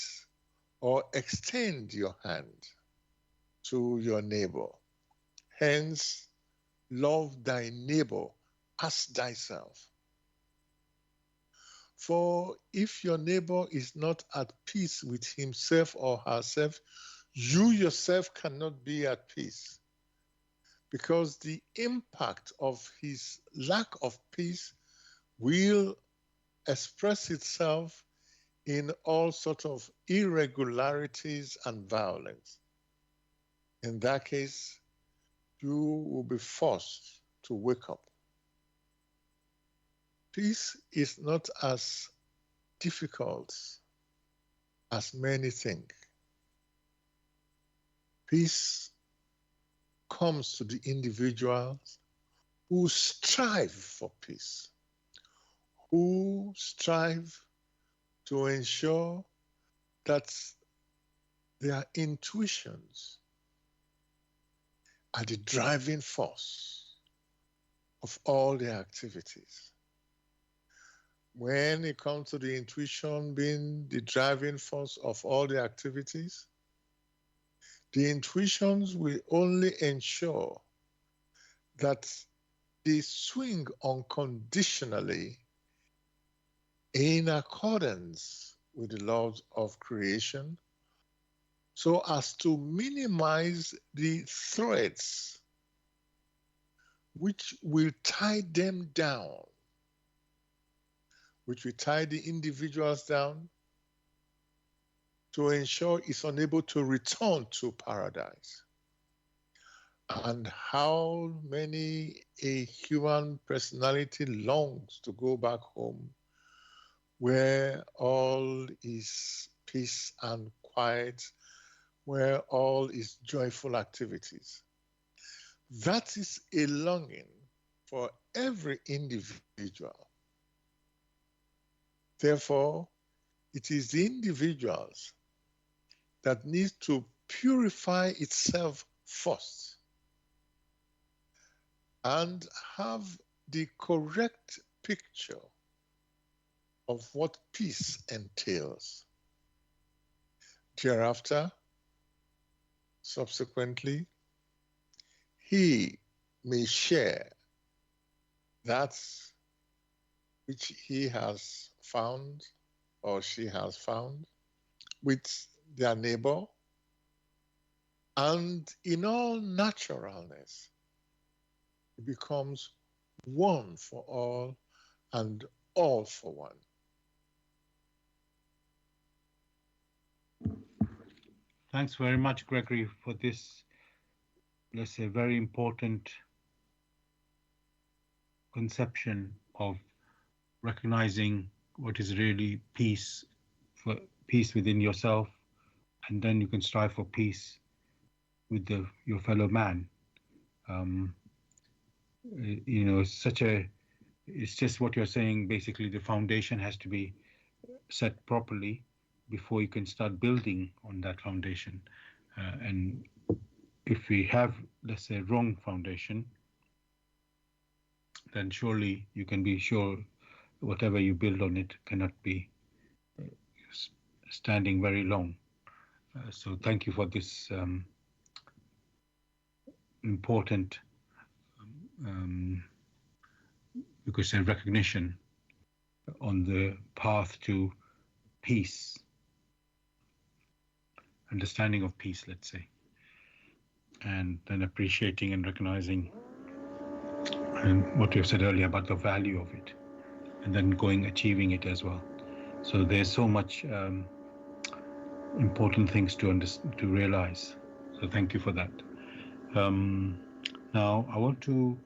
or extend your hand to your neighbor. Hence, love thy neighbor as thyself. For if your neighbor is not at peace with himself or herself, you yourself cannot be at peace, because the impact of his lack of peace will express itself in all sorts of irregularities and violence. In that case, you will be forced to wake up. Peace is not as difficult as many think. Peace comes to the individuals who strive for peace, who strive to ensure that their intuitions are the driving force of all their activities. When it comes to the intuition being the driving force of all the activities, the intuitions will only ensure that they swing unconditionally in accordance with the laws of creation, so as to minimize the threats which will tie them down, which will tie the individuals down, to ensure it's unable to return to paradise. And how many a human personality longs to go back home where all is peace and quiet, where all is joyful activities. That is a longing for every individual. Therefore, it is the individuals that need to purify itself first and have the correct picture of what peace entails. Thereafter, subsequently, he may share that which he has found or she has found with their neighbor, and in all naturalness, it becomes one for all and all for one. Thanks very much, Gregory, for this, let's say, very important conception of recognizing what is really peace, for peace within yourself, and then you can strive for peace with your fellow man. Um, it's just what you're saying. Basically, the foundation has to be set properly before you can start building on that foundation. And if we have, let's say, wrong foundation, then surely you can be sure whatever you build on it cannot be standing very long. So thank you for this important, um, you could say, recognition on the path to peace, understanding of peace, let's say, and then appreciating and recognizing and what you said earlier about the value of it, and then achieving it as well. So there's so much important things to realize. So thank you for that. Now I want to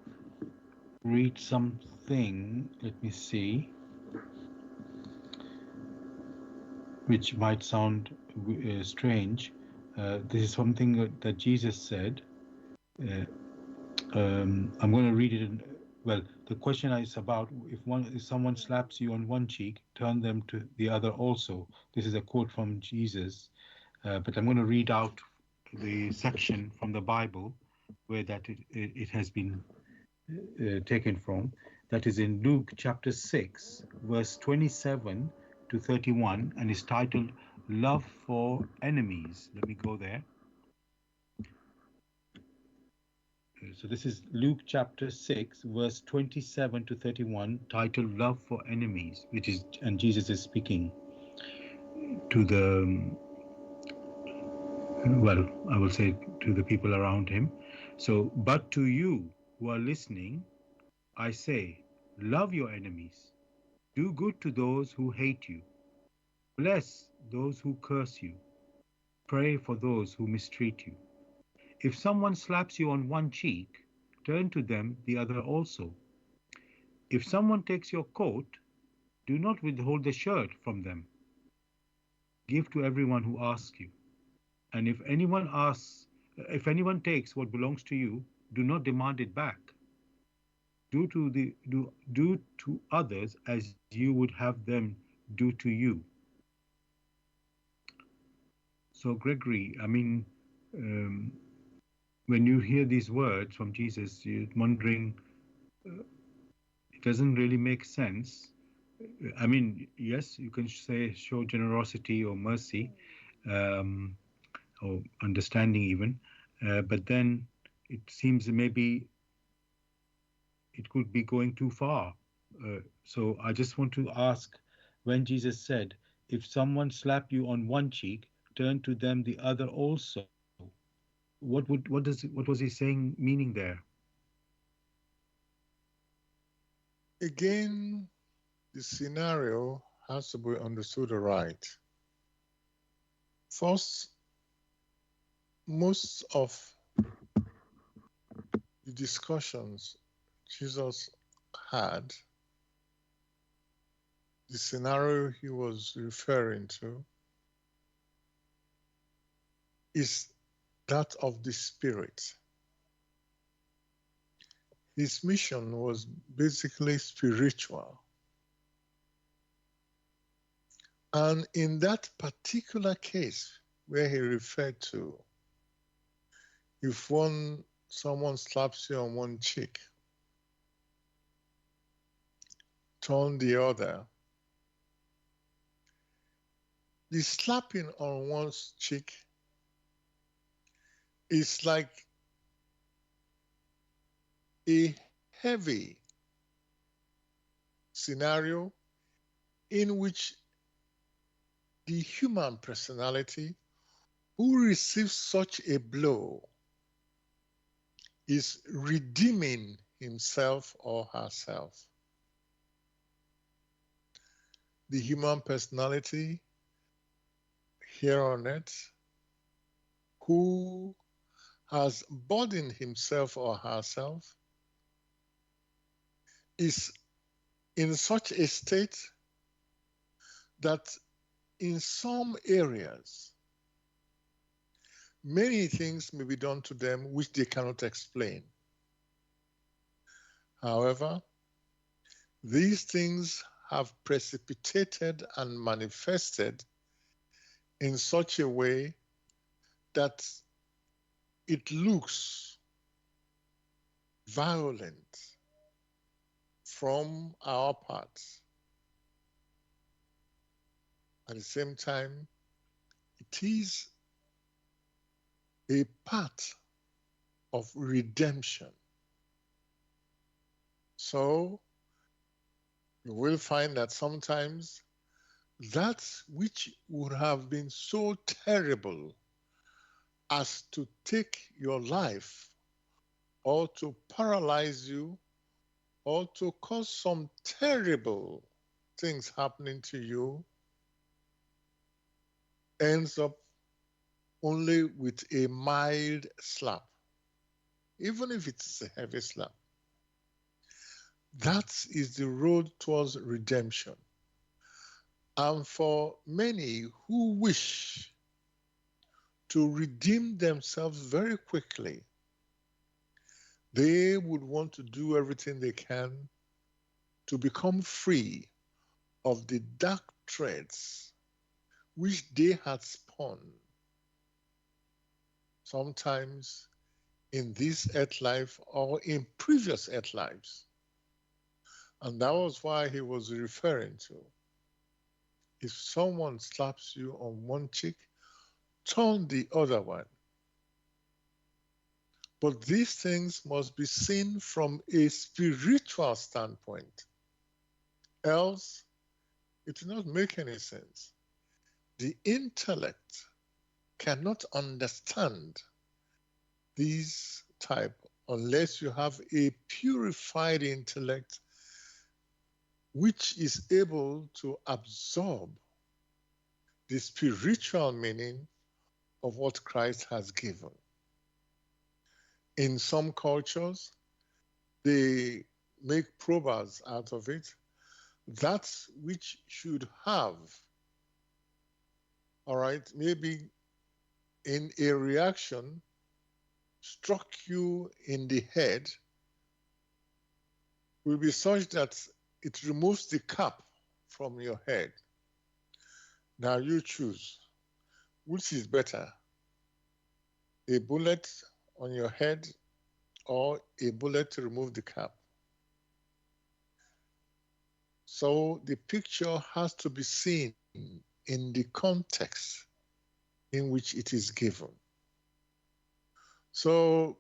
read something. Let me see, which might sound strange. This is something that Jesus said. I'm going to read it. Well, the question is about if someone slaps you on one cheek, turn them to the other also. This is a quote from Jesus, but I'm going to read out the section from the Bible where it has been taken from. That is in Luke chapter 6, verse 27 to 31, and is titled Love for Enemies. Let me go there. So this is Luke chapter 6, verse 27 to 31, titled Love for Enemies, and Jesus is speaking to I will say to the people around him. So, but to you who are listening, I say, love your enemies, do good to those who hate you, bless those who curse you, pray for those who mistreat you. If someone slaps you on one cheek, turn to them the other also. If someone takes your coat, do not withhold the shirt from them. Give to everyone who asks you. And if anyone takes what belongs to you, do not demand it back. Do to others as you would have them do to you. So, Gregory, I mean, um, when you hear these words from Jesus, you're wondering, it doesn't really make sense. I mean, yes, you can say show generosity or mercy, um, or understanding even, but then it seems maybe it could be going too far. So I just want to ask, when Jesus said, if someone slap you on one cheek, turn to them the other also. What was he saying, meaning there? Again, the scenario has to be understood right. First, most of the discussions Jesus had, the scenario he was referring to, is that of the spirit. His mission was basically spiritual. And in that particular case where he referred to, if someone slaps you on one cheek, turn the other, the slapping on one's cheek is like a heavy scenario in which the human personality who receives such a blow is redeeming himself or herself. The human personality here on earth who has burdened himself or herself is in such a state that in some areas, many things may be done to them which they cannot explain. However, these things have precipitated and manifested in such a way that it looks violent from our parts. At the same time, it is a part of redemption. So you will find that sometimes that which would have been so terrible as to take your life or to paralyze you or to cause some terrible things happening to you ends up only with a mild slap, even if it's a heavy slap. That is the road towards redemption. And for many who wish to redeem themselves very quickly, they would want to do everything they can to become free of the dark threads which they had spun, sometimes in this earth life or in previous earth lives. And that was why he was referring to, if someone slaps you on one cheek, turn the other one. But these things must be seen from a spiritual standpoint. Else, it will not make any sense. The intellect cannot understand these type unless you have a purified intellect which is able to absorb the spiritual meaning of what Christ has given. In some cultures, they make proverbs out of it. That which should have, all right, maybe in a reaction, struck you in the head, will be such that it removes the cap from your head. Now you choose, which is better, a bullet on your head or a bullet to remove the cap? So the picture has to be seen in the context in which it is given. So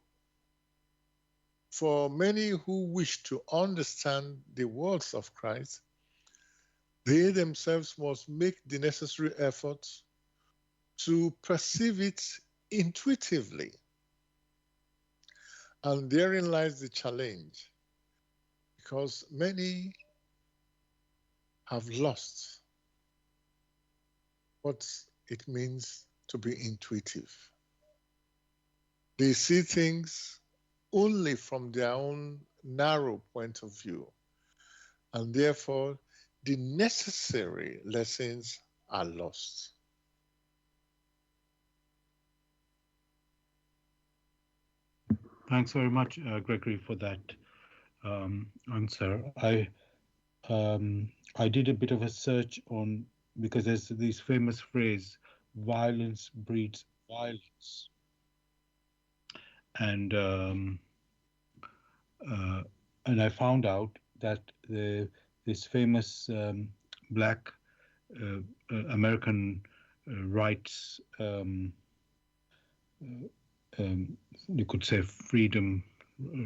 for many who wish to understand the words of Christ, they themselves must make the necessary efforts to perceive it intuitively. And therein lies the challenge, because many have lost what it means to be intuitive. They see things only from their own narrow point of view, and therefore the necessary lessons are lost. Thanks very much, Gregory, for that. answer. I did a bit of a search on because there's this famous phrase, "violence breeds violence," and uh, and I found out that this famous black uh, American rights, you could say freedom,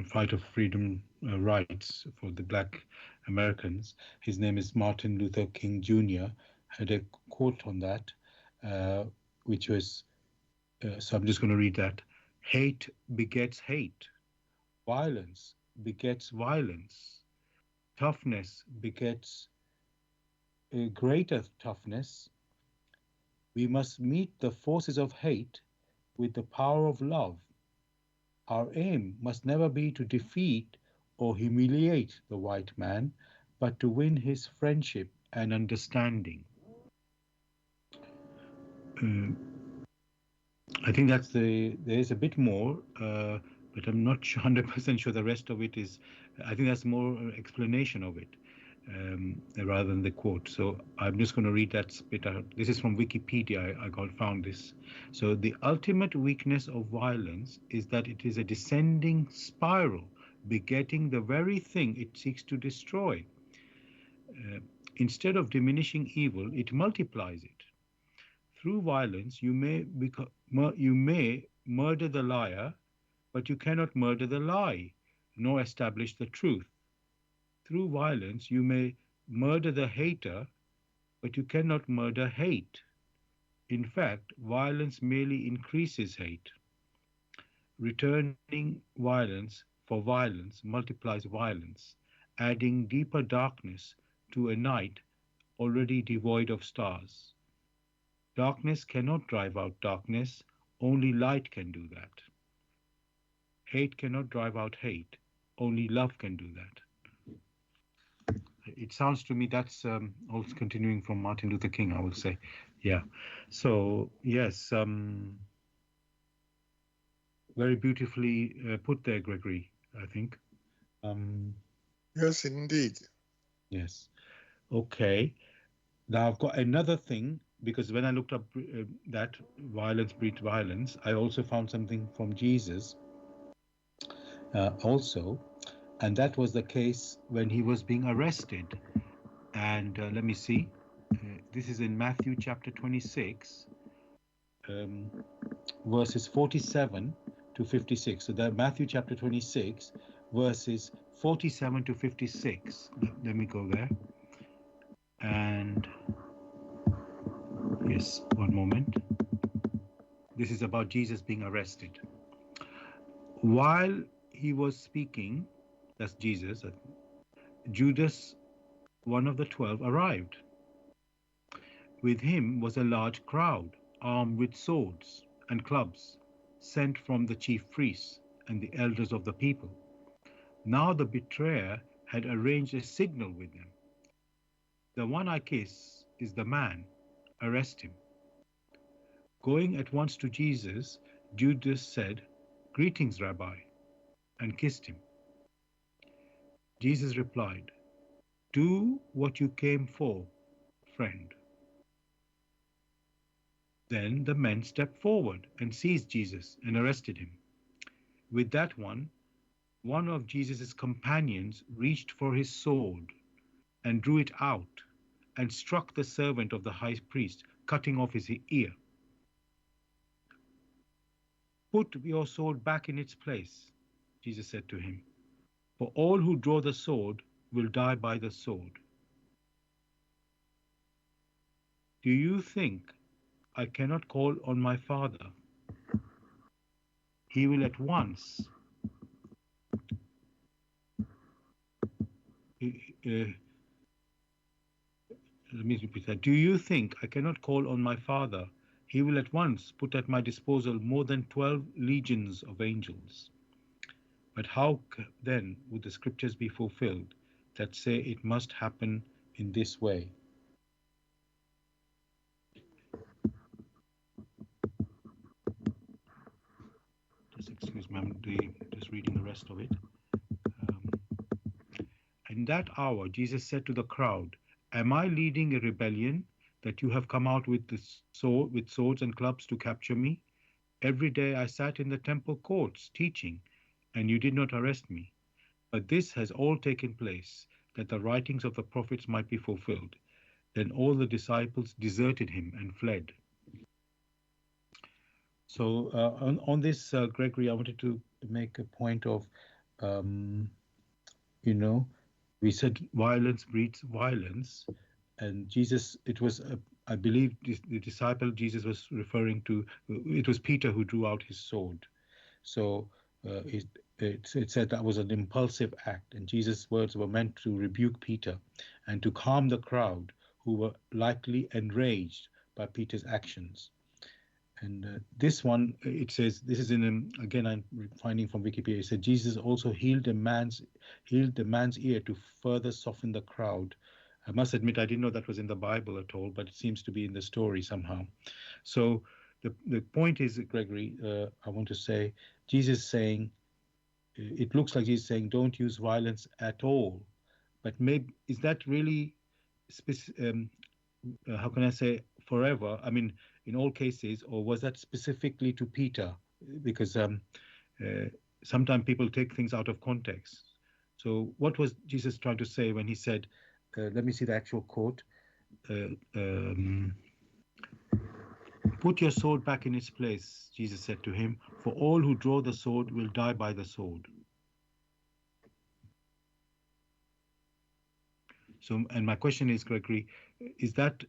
fight of freedom rights for the black Americans. His name is Martin Luther King Jr. Had a quote on that, uh, which was, so I'm just going to read that. Hate begets hate. Violence begets violence. Toughness begets greater toughness. We must meet the forces of hate with the power of love. Our aim must never be to defeat or humiliate the white man, but to win his friendship and understanding. Uh, I think that's there is a bit more, but I'm not 100% sure the rest of it is. I think that's more explanation of it rather than the quote. So I'm just going to read that bit out. This is from Wikipedia. I got found this. So the ultimate weakness of violence is that it is a descending spiral, begetting the very thing it seeks to destroy. Uh, Instead of diminishing evil, it multiplies it. Through violence, you may murder the liar, but you cannot murder the lie, nor establish the truth. Through violence, you may murder the hater, but you cannot murder hate. In fact, violence merely increases hate. Returning violence for violence multiplies violence, adding deeper darkness to a night already devoid of stars. Darkness cannot drive out darkness, only light can do that. Hate cannot drive out hate, only love can do that. It sounds to me that's also continuing from Martin Luther King, I will say. Yeah. So, yes, very beautifully put there, Gregory, I think. Um, Yes, indeed. yes. Okay. Now I've got another thing because when I looked up that violence breeds violence, I also found something from Jesus also, and that was the case when he was being arrested. And let me see. This is in Matthew chapter 26, um, verses 47 to 56. So that Matthew chapter 26, verses 47 to 56. Let me go there. And yes, one moment. This is about Jesus being arrested. While he was speaking, that's Jesus, Judas, one of the 12, arrived. With him was a large crowd, armed with swords and clubs, sent from the chief priests and the elders of the people. Now the betrayer had arranged a signal with them. The one I kiss is the man. Arrest him. Going at once to Jesus, Judas said, "Greetings, Rabbi," and kissed him. Jesus replied, "Do what you came for, friend." Then the men stepped forward and seized Jesus and arrested him. With that one of Jesus' companions reached for his sword and drew it out and struck the servant of the high priest, cutting off his ear. "Put your sword back in its place," Jesus said to him, "for all who draw the sword will die by the sword. Do you think I cannot call on my Father? He will at once uh, let me repeat that. Do you think I cannot call on my Father? He will at once put at my disposal more than 12 legions of angels. But how then would the scriptures be fulfilled that say it must happen in this way?" Just excuse me, I'm just reading the rest of it. Um, In that hour, Jesus said to the crowd, am I leading a rebellion that you have come out with with swords and clubs to capture me? Every day I sat in the temple courts teaching, and you did not arrest me. But this has all taken place, that the writings of the prophets might be fulfilled. Then all the disciples deserted him and fled. So on this, Gregory, I wanted to make a point of, um, you know, we said violence breeds violence, and Jesus, it was, I believe, the disciple Jesus was referring to, it was Peter who drew out his sword. So it said that was an impulsive act, and Jesus' words were meant to rebuke Peter and to calm the crowd who were likely enraged by Peter's actions. And this one, it says, this is in again, I'm finding from Wikipedia. It said Jesus also healed the man's ear to further soften the crowd. I must admit, I didn't know that was in the Bible at all, but it seems to be in the story somehow. So the point is, Gregory, I want to say, Jesus saying, it looks like Jesus saying, don't use violence at all. But maybe is that really how can I say forever? I mean, in all cases, or was that specifically to Peter? Because uh, sometimes people take things out of context. So, what was Jesus trying to say when he said, let me see the actual quote, uh, um, put your sword back in its place, Jesus said to him, for all who draw the sword will die by the sword. So, and my question is, Gregory, is that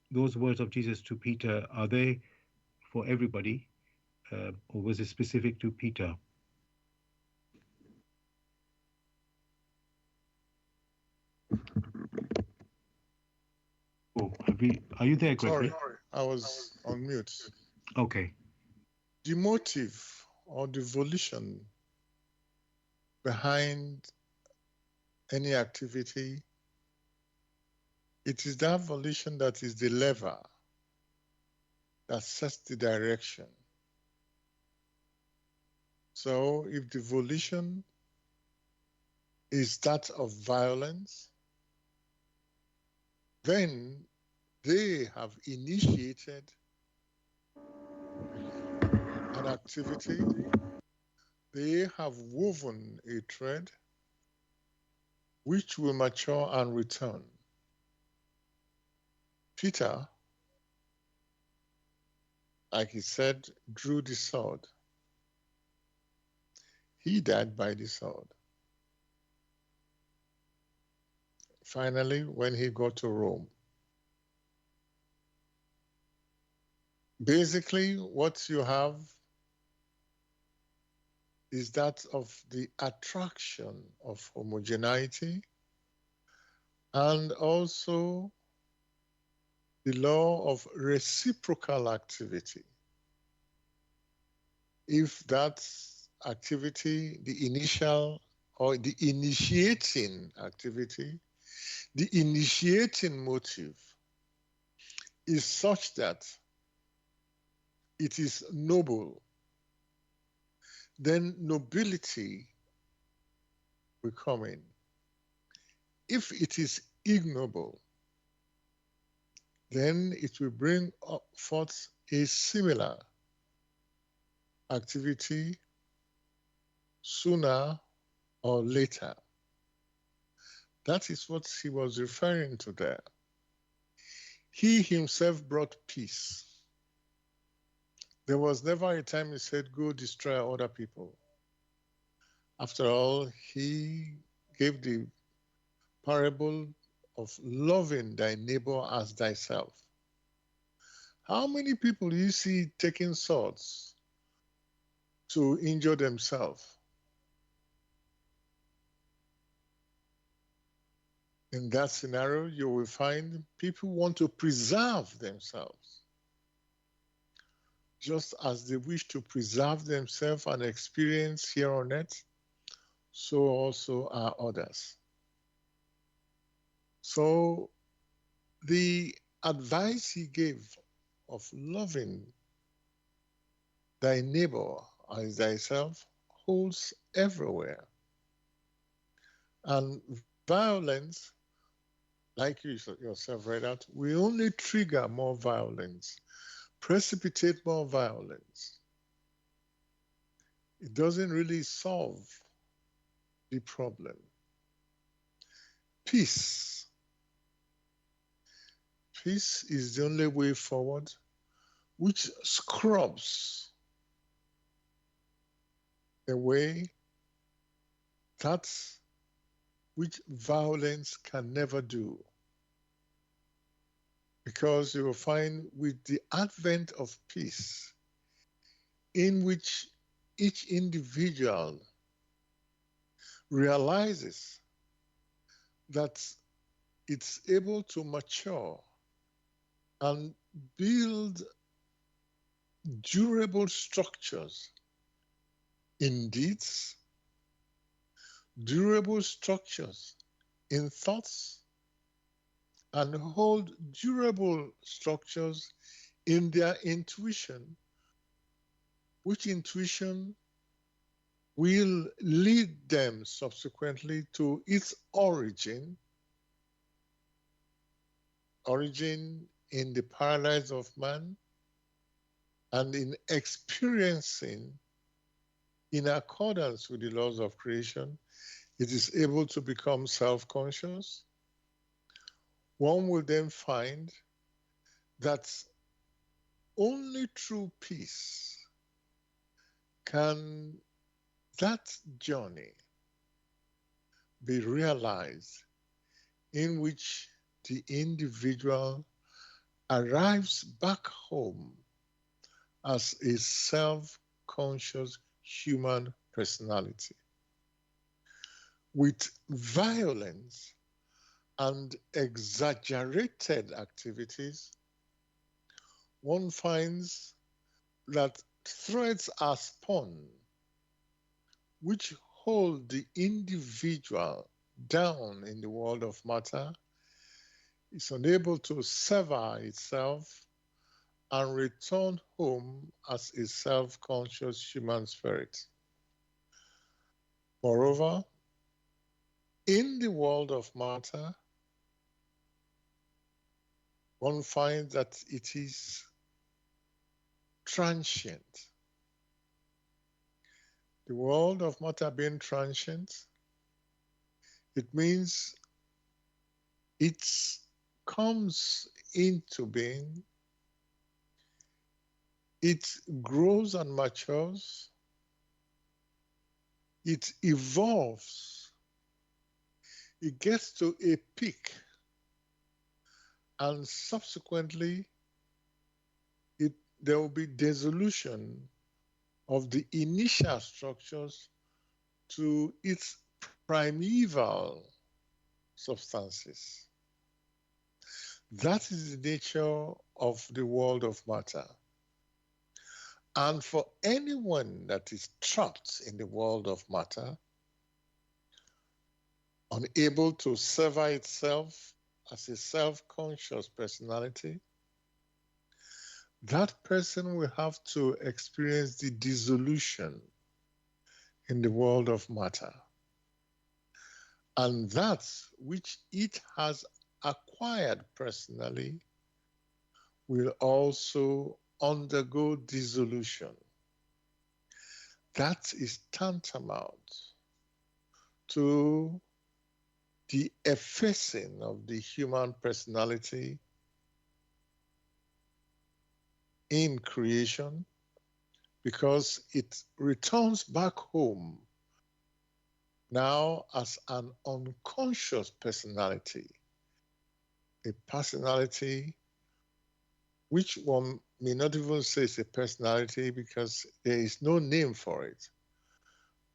those words of Jesus to Peter, are they for everybody? Or was it specific to Peter? Oh, are you there, Sorry, Gregory? I was on mute. Okay. The motive or the volition behind any activity, it is that volition that is the lever that sets the direction. So if the volition is that of violence, then they have initiated an activity, they have woven a thread which will mature and return. Peter, like he said, drew the sword. He died by the sword. Finally, when he got to Rome, basically what you have is that of the attraction of homogeneity and also the law of reciprocal activity. If that activity, the initial or the initiating activity, the initiating motive is such that it is noble, then nobility will come in. If it is ignoble, then it will bring forth a similar activity sooner or later. That is what he was referring to there. He himself brought peace. There was never a time he said, go destroy other people. After all, he gave the parable of loving thy neighbor as thyself. How many people do you see taking swords to injure themselves? In that scenario, you will find people want to preserve themselves, just as they wish to preserve themselves and experience here on earth, so also are others. So the advice he gave of loving thy neighbor as thyself holds everywhere. And Violence, like you yourself read out, will only trigger more violence, precipitate more violence. It doesn't really solve the problem. Peace. Peace is the only way forward, which scrubs away that which violence can never do. Because you will find with the advent of peace, in which each individual realizes that it's able to mature and build durable structures in deeds, durable structures in thoughts, and hold durable structures in their intuition, which intuition will lead them subsequently to its origin in the paradise of man, and in experiencing in accordance with the laws of creation, it is able to become self-conscious. One will then find that only through peace can that journey be realized in which the individual arrives back home as a self-conscious human personality. With violence and exaggerated activities, one finds that threads are spun which hold the individual down in the world of matter, is unable to sever itself and return home as a self-conscious human spirit. Moreover, in the world of matter, one finds that it is transient. The world of matter being transient, it means it comes into being, it grows and matures, it evolves, it gets to a peak, and subsequently there will be dissolution of the initial structures to its primeval substances. That is the nature of the world of matter. And for anyone that is trapped in the world of matter, unable to sever itself as a self-conscious personality, that person will have to experience the dissolution in the world of matter. And that which it has acquired personally will also undergo dissolution. That is tantamount to the effacing of the human personality in creation, because it returns back home now as an unconscious personality, a personality which one may not even say is a personality because there is no name for it.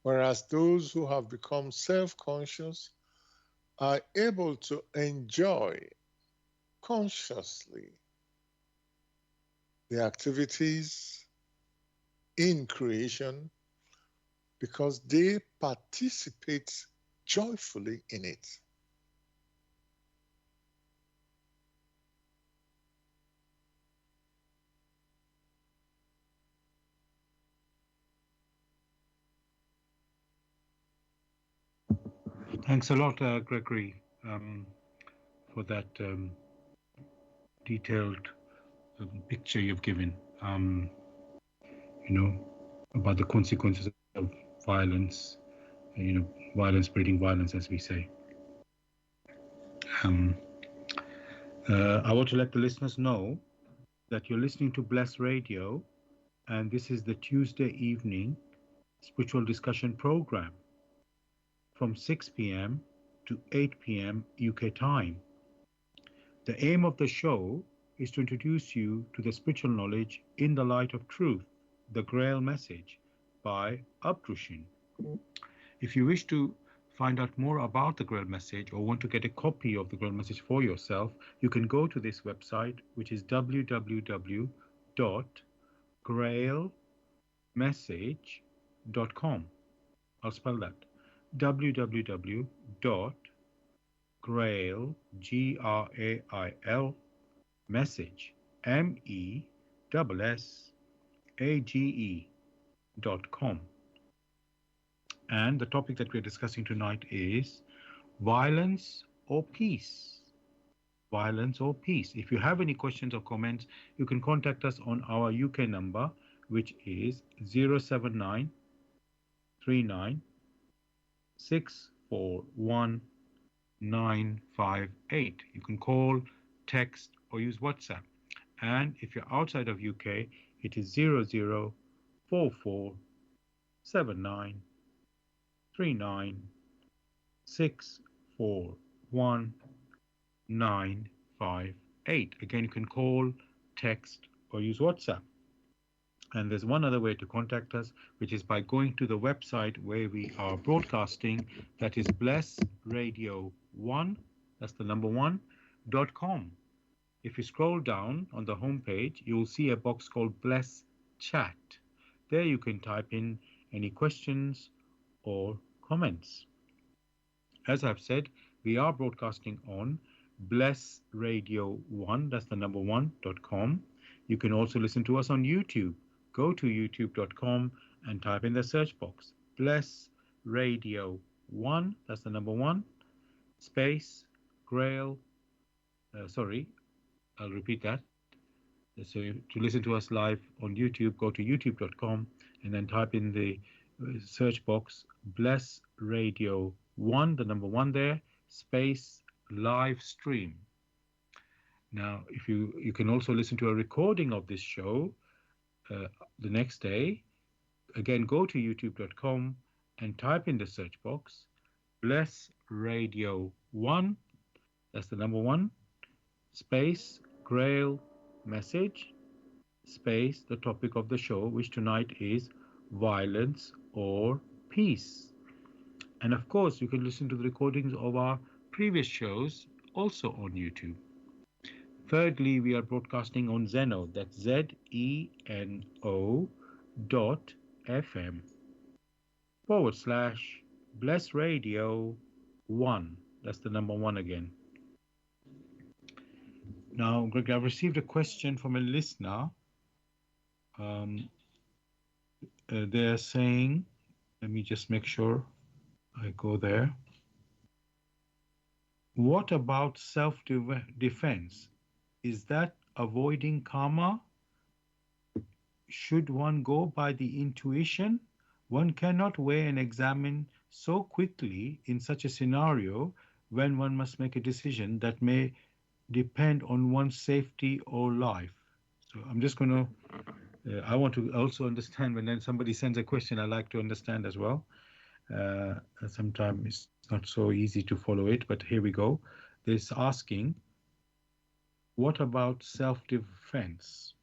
Whereas those who have become self-conscious are able to enjoy consciously the activities in creation because they participate joyfully in it. Thanks a lot, Gregory, for that detailed picture you've given. You know, about the consequences of violence. Violence breeding violence, as we say. Um, I want to let the listeners know that you're listening to Bless Radio, and this is the Tuesday evening spiritual discussion program from 6 p.m. to 8 p.m. UK time. The aim of the show is to introduce you to the spiritual knowledge in the light of truth, the Grail Message by Abdrushin. If you wish to find out more about the Grail Message or want to get a copy of the Grail Message for yourself, you can go to this website, which is www.grailmessage.com. I'll spell that: www.grail, Grail, message, MESSAGE.com. And the topic that we're discussing tonight is violence or peace. Violence or peace. If you have any questions or comments, you can contact us on our UK number, which is 079 39 641 958. You can call, text, or use WhatsApp. And if you're outside of UK, it is 00447939641958. Again, you can call, text, or use WhatsApp. And there's one other way to contact us, which is by going to the website where we are broadcasting. That is blessradio1, that's the number one.com. If you scroll down on the home page, you will see a box called Bless Chat. There you can type in any questions or comments. As I've said, we are broadcasting on blessradio1, that's the number one.com. You can also listen to us on YouTube. Go to youtube.com and type in the search box Bless Radio 1, that's the number one, space, Grail, I'll repeat that. So to listen to us live on YouTube, go to youtube.com and then type in the search box Bless Radio 1, the number one there, space, live stream. Now, if you can also listen to a recording of this show the next day. Again, go to youtube.com and type in the search box Bless Radio 1, that's the number one, space, Grail Message, space, the topic of the show, which tonight is violence or peace. And of course, you can listen to the recordings of our previous shows also on YouTube. Thirdly, we are broadcasting on Zeno, that's ZENO.FM/Bless Radio 1. That's the number one again. Now, Greg, I've received a question from a listener. They're saying, let me just make sure I go there. What about self-defense? Is that avoiding karma? Should one go by the intuition? One cannot weigh and examine so quickly in such a scenario when one must make a decision that may depend on one's safety or life. So I'm just going to, I want to also understand when then somebody sends a question, I like to understand as well. Sometimes it's not so easy to follow it, but here we go. This asking, what about self-defense?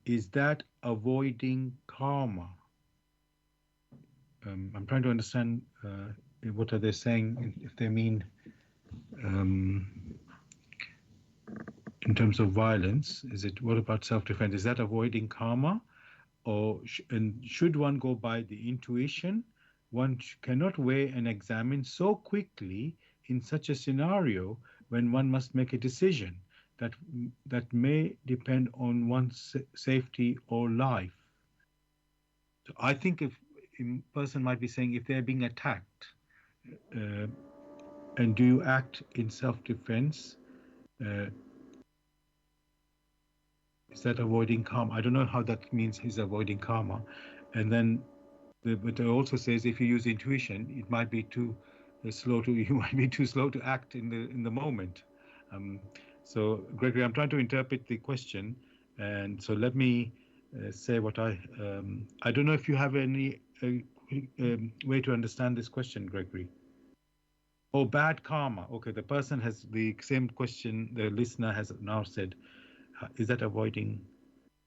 Is that avoiding karma? I'm trying to understand what are they saying, if they mean in terms of violence. Is it, what about self-defense? Is that avoiding karma? Or and should one go by the intuition? One cannot weigh and examine so quickly in such a scenario when one must make a decision that may depend on one's safety or life. So I think if a person might be saying if they're being attacked, Uh, and do you act in self-defense? Uh, is that avoiding karma? I don't know how that means he's avoiding karma. And then, but it also says if you use intuition, it might be too slow to you might be too slow to act in the moment. Um, so, Gregory, I'm trying to interpret the question, and so let me say what I don't know if you have any way to understand this question, Gregory. Oh, bad karma. Okay, the person has the same question. The listener has now said, is that avoiding?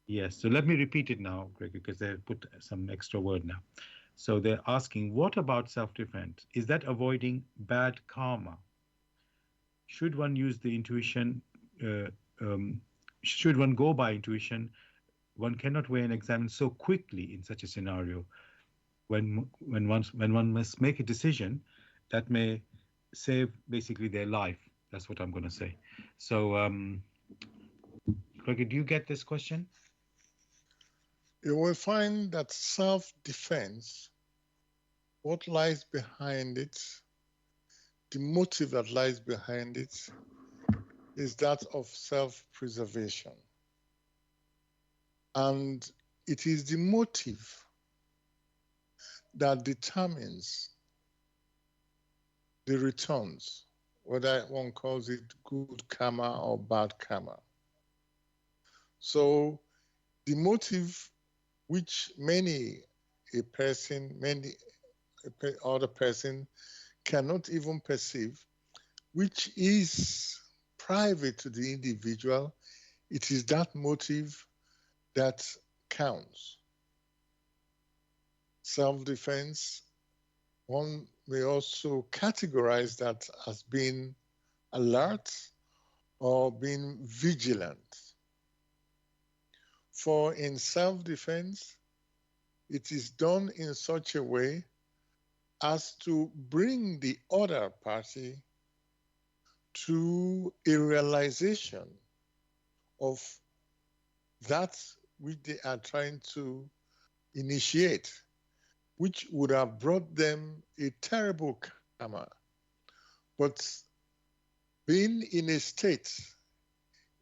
Yes. So let me repeat it now, Greg, because they put some extra word now. So they're asking, what about self-defense? Is that avoiding bad karma? Should one use the intuition? Uh, um, should one go by intuition? One cannot weigh and examine so quickly in such a scenario. When one must make a decision that may save basically their life. That's what I'm going to say. So, Greg, do you get this question? You will find that self-defense, what lies behind it, the motive that lies behind it, is that of self-preservation. And it is the motive that determines the returns, whether one calls it good karma or bad karma. So the motive which many other person cannot even perceive, which is private to the individual, it is that motive that counts. Self-defense, one may also categorize that as being alert or being vigilant. For in self-defense, it is done in such a way as to bring the other party to a realization of that which they are trying to initiate, which would have brought them a terrible karma. But being in a state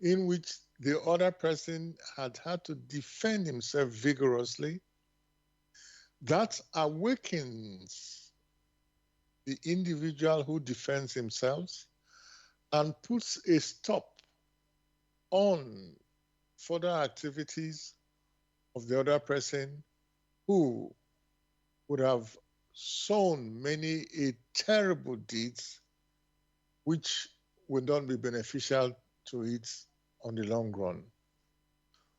in which the other person had to defend himself vigorously, that awakens the individual who defends himself and puts a stop on further activities of the other person who would have sown many a terrible deeds which would not be beneficial to it on the long run.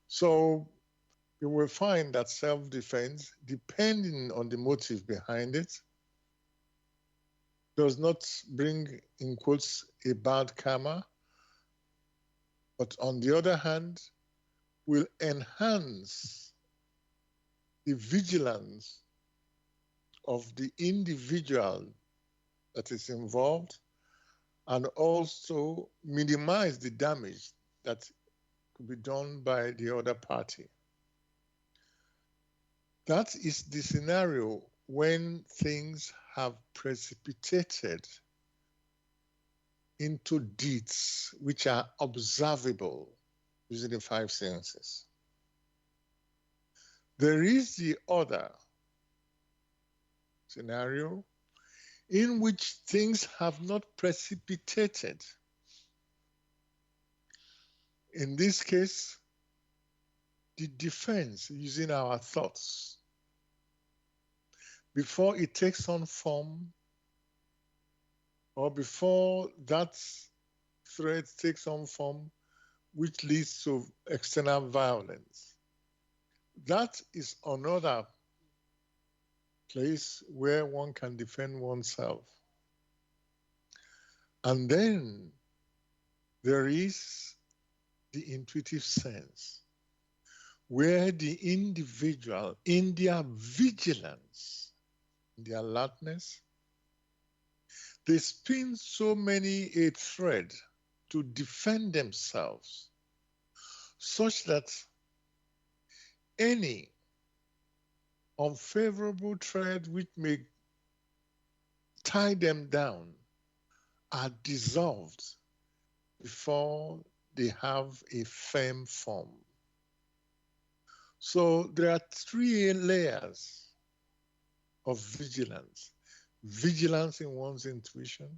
So you will find that self-defense, depending on the motive behind it, does not bring, in quotes, a bad karma, but on the other hand, will enhance the vigilance of the individual that is involved and also minimize the damage that could be done by the other party. That is the scenario when things have precipitated into deeds which are observable using the five senses. There is the other scenario in which things have not precipitated. In this case, the defense using our thoughts before it takes on form or before that threat takes on form which leads to external violence. That is another place where one can defend oneself. And then there is the intuitive sense, where the individual, in their vigilance, in their alertness, they spin so many a thread to defend themselves, such that any unfavorable thread which may tie them down are dissolved before they have a firm form. So there are three layers of vigilance: vigilance in one's intuition,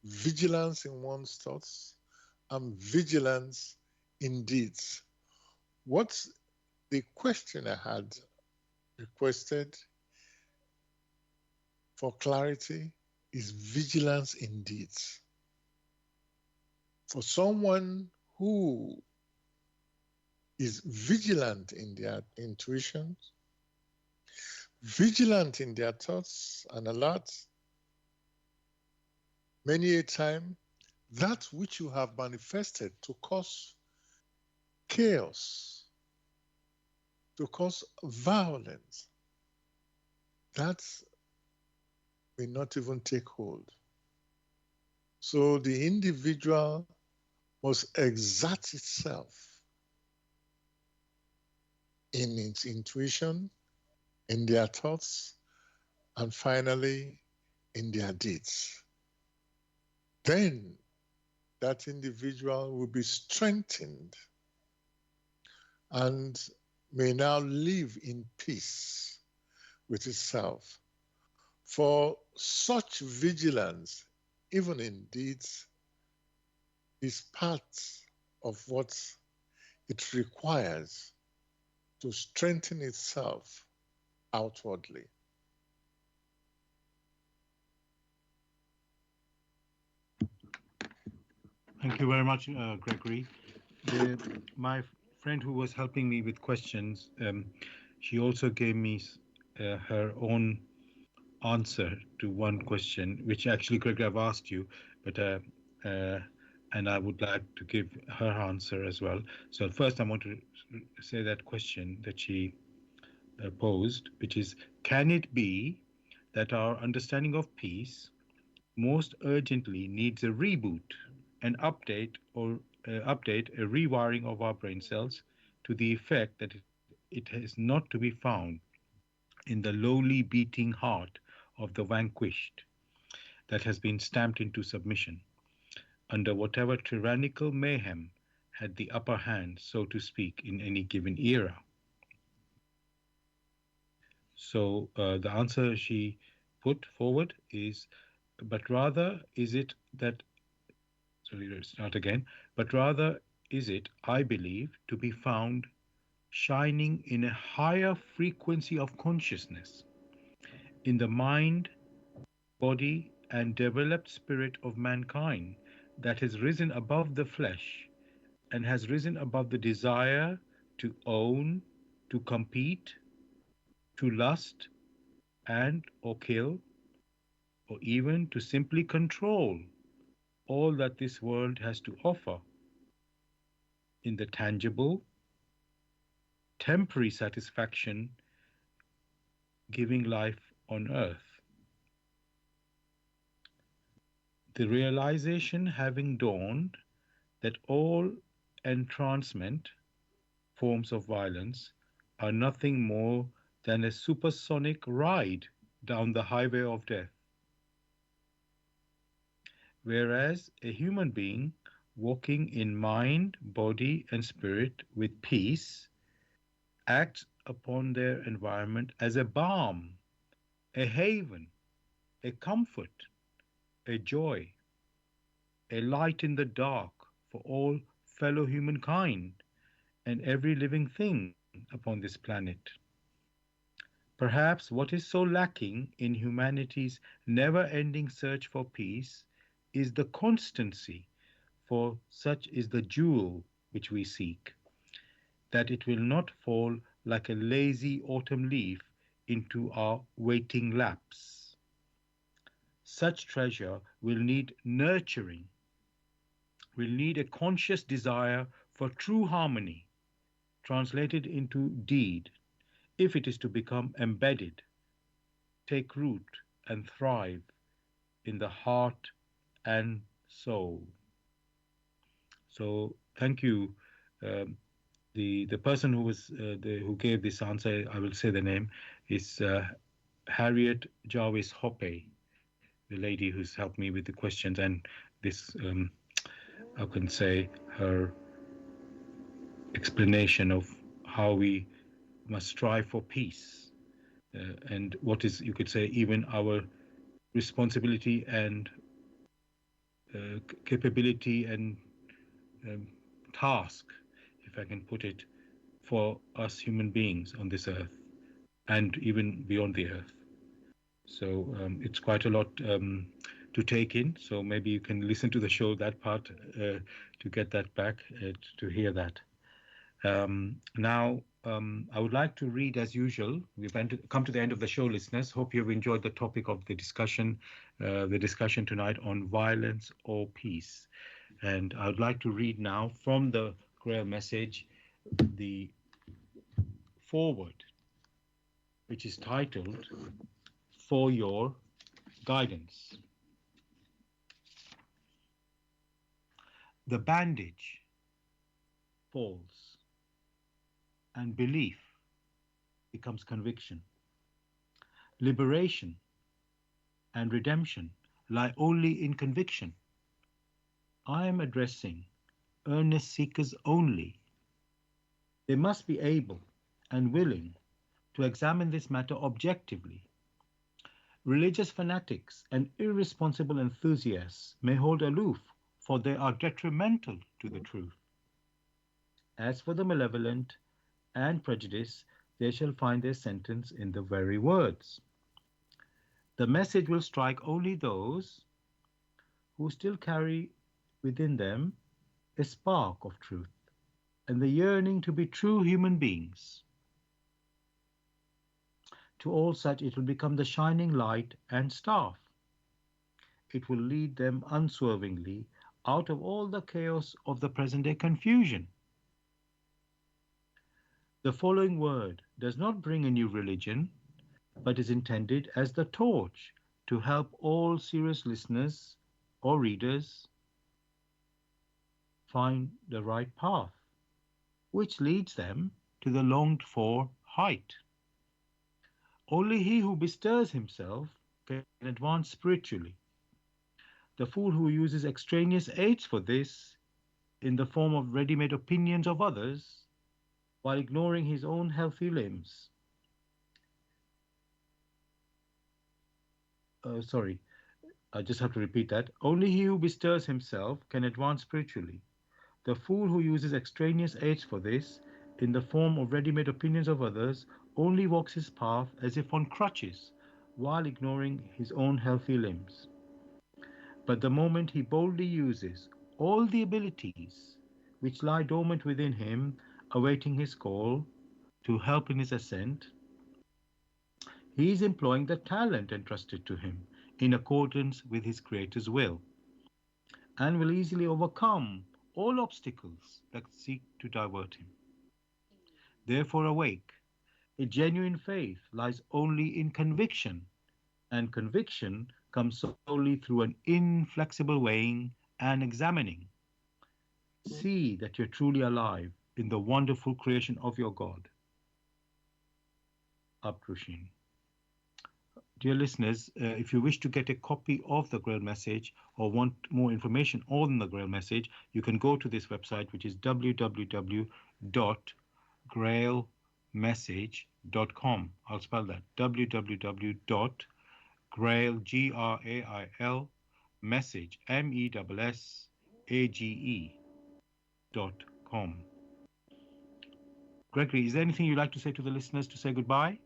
vigilance in one's thoughts, and vigilance in deeds. What's the question I had requested for clarity is vigilance in deeds. For someone who is vigilant in their intuitions, vigilant in their thoughts and alert, many a time that which you have manifested to cause chaos, to cause violence, that may not even take hold. So the individual must exert itself in its intuition, in their thoughts, and finally in their deeds. Then that individual will be strengthened and may now live in peace with itself. For such vigilance, even in deeds, is part of what it requires to strengthen itself outwardly. Thank you very much, Gregory. My friend who was helping me with questions, she also gave me her own answer to one question, which actually, Gregory, I've asked you, but uh, and I would like to give her answer as well. So first, I want to say that question that she posed, which is, can it be that our understanding of peace most urgently needs a reboot, an update, a rewiring of our brain cells to the effect that it is not to be found in the lowly beating heart of the vanquished that has been stamped into submission under whatever tyrannical mayhem had the upper hand, so to speak, in any given era. So the answer she put forward is, but rather is it that, sorry, let's start again, but rather is it, I believe, to be found shining in a higher frequency of consciousness in the mind, body, and developed spirit of mankind that has risen above the flesh and has risen above the desire to own, to compete, to lust, and or kill, or even to simply control all that this world has to offer in the tangible, temporary satisfaction giving life on earth. The realization having dawned that all entrancement forms of violence are nothing more than a supersonic ride down the highway of death, whereas a human being walking in mind, body, and spirit with peace acts upon their environment as a balm, a haven, a comfort, a joy, a light in the dark for all fellow humankind and every living thing upon this planet. Perhaps what is so lacking in humanity's never ending search for peace is the constancy, for such is the jewel which we seek, that it will not fall like a lazy autumn leaf into our waiting laps. Such treasure will need nurturing, will need a conscious desire for true harmony, translated into deed, if it is to become embedded, take root, and thrive in the heart and soul. So, thank you. Um, the person who was who gave this answer, I will say the name, is Harriet Jarvis Hoppe. the lady who's helped me with the questions, and this, I can say, her explanation of how we must strive for peace, and what is, you could say, even our responsibility and capability and um, task, if I can put it, for us human beings on this earth and even beyond the earth. So it's quite a lot to take in. So maybe you can listen to the show, that part, to get that back, to hear that. Now, I would like to read as usual. We've come to the end of the show, listeners. Hope you've enjoyed the topic of the discussion tonight on violence or peace. And I would like to read now from the Grail Message the forward, which is titled For Your Guidance. The bandage falls, and belief becomes conviction. Liberation and redemption lie only in conviction. I am addressing earnest seekers only. They must be able and willing to examine this matter objectively. Religious fanatics and irresponsible enthusiasts may hold aloof, for they are detrimental to the truth. As for the malevolent and prejudiced, they shall find their sentence in the very words. The message will strike only those who still carry within them a spark of truth and the yearning to be true human beings. To all such it will become the shining light and staff. It will lead them unswervingly out of all the chaos of the present day confusion. The following word does not bring a new religion, but is intended as the torch to help all serious listeners or readers find the right path, which leads them to the longed for height. Only he who bestirs himself can advance spiritually. The fool who uses extraneous aids for this, in the form of ready made opinions of others, while ignoring his own healthy limbs. Sorry, I just have to repeat that. Only he who bestirs himself can advance spiritually. The fool who uses extraneous aids for this, in the form of ready made opinions of others, only walks his path as if on crutches, while ignoring his own healthy limbs. But the moment he boldly uses all the abilities which lie dormant within him, awaiting his call to help in his ascent, he is employing the talent entrusted to him in accordance with his Creator's will, and will easily overcome all obstacles that seek to divert him. Therefore, awake. A genuine faith lies only in conviction, and conviction comes solely through an inflexible weighing and examining. See that you're truly alive in the wonderful creation of your God. Abdushin. Dear listeners, if you wish to get a copy of the Grail Message or want more information on the Grail Message, you can go to this website, which is www.grailmessage.com. I'll spell that, www.grail, Grail, message, MESSAGE.com. Gregory, is there anything you'd like to say to the listeners to say goodbye?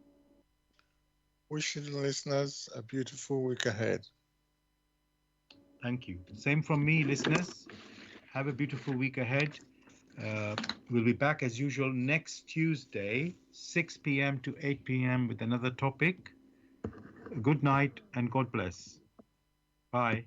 Wishing the listeners a beautiful week ahead. Thank you. Same from me, listeners. Have a beautiful week ahead. We'll be back as usual next Tuesday, 6 p.m. to 8 p.m. with another topic. Good night and God bless. Bye.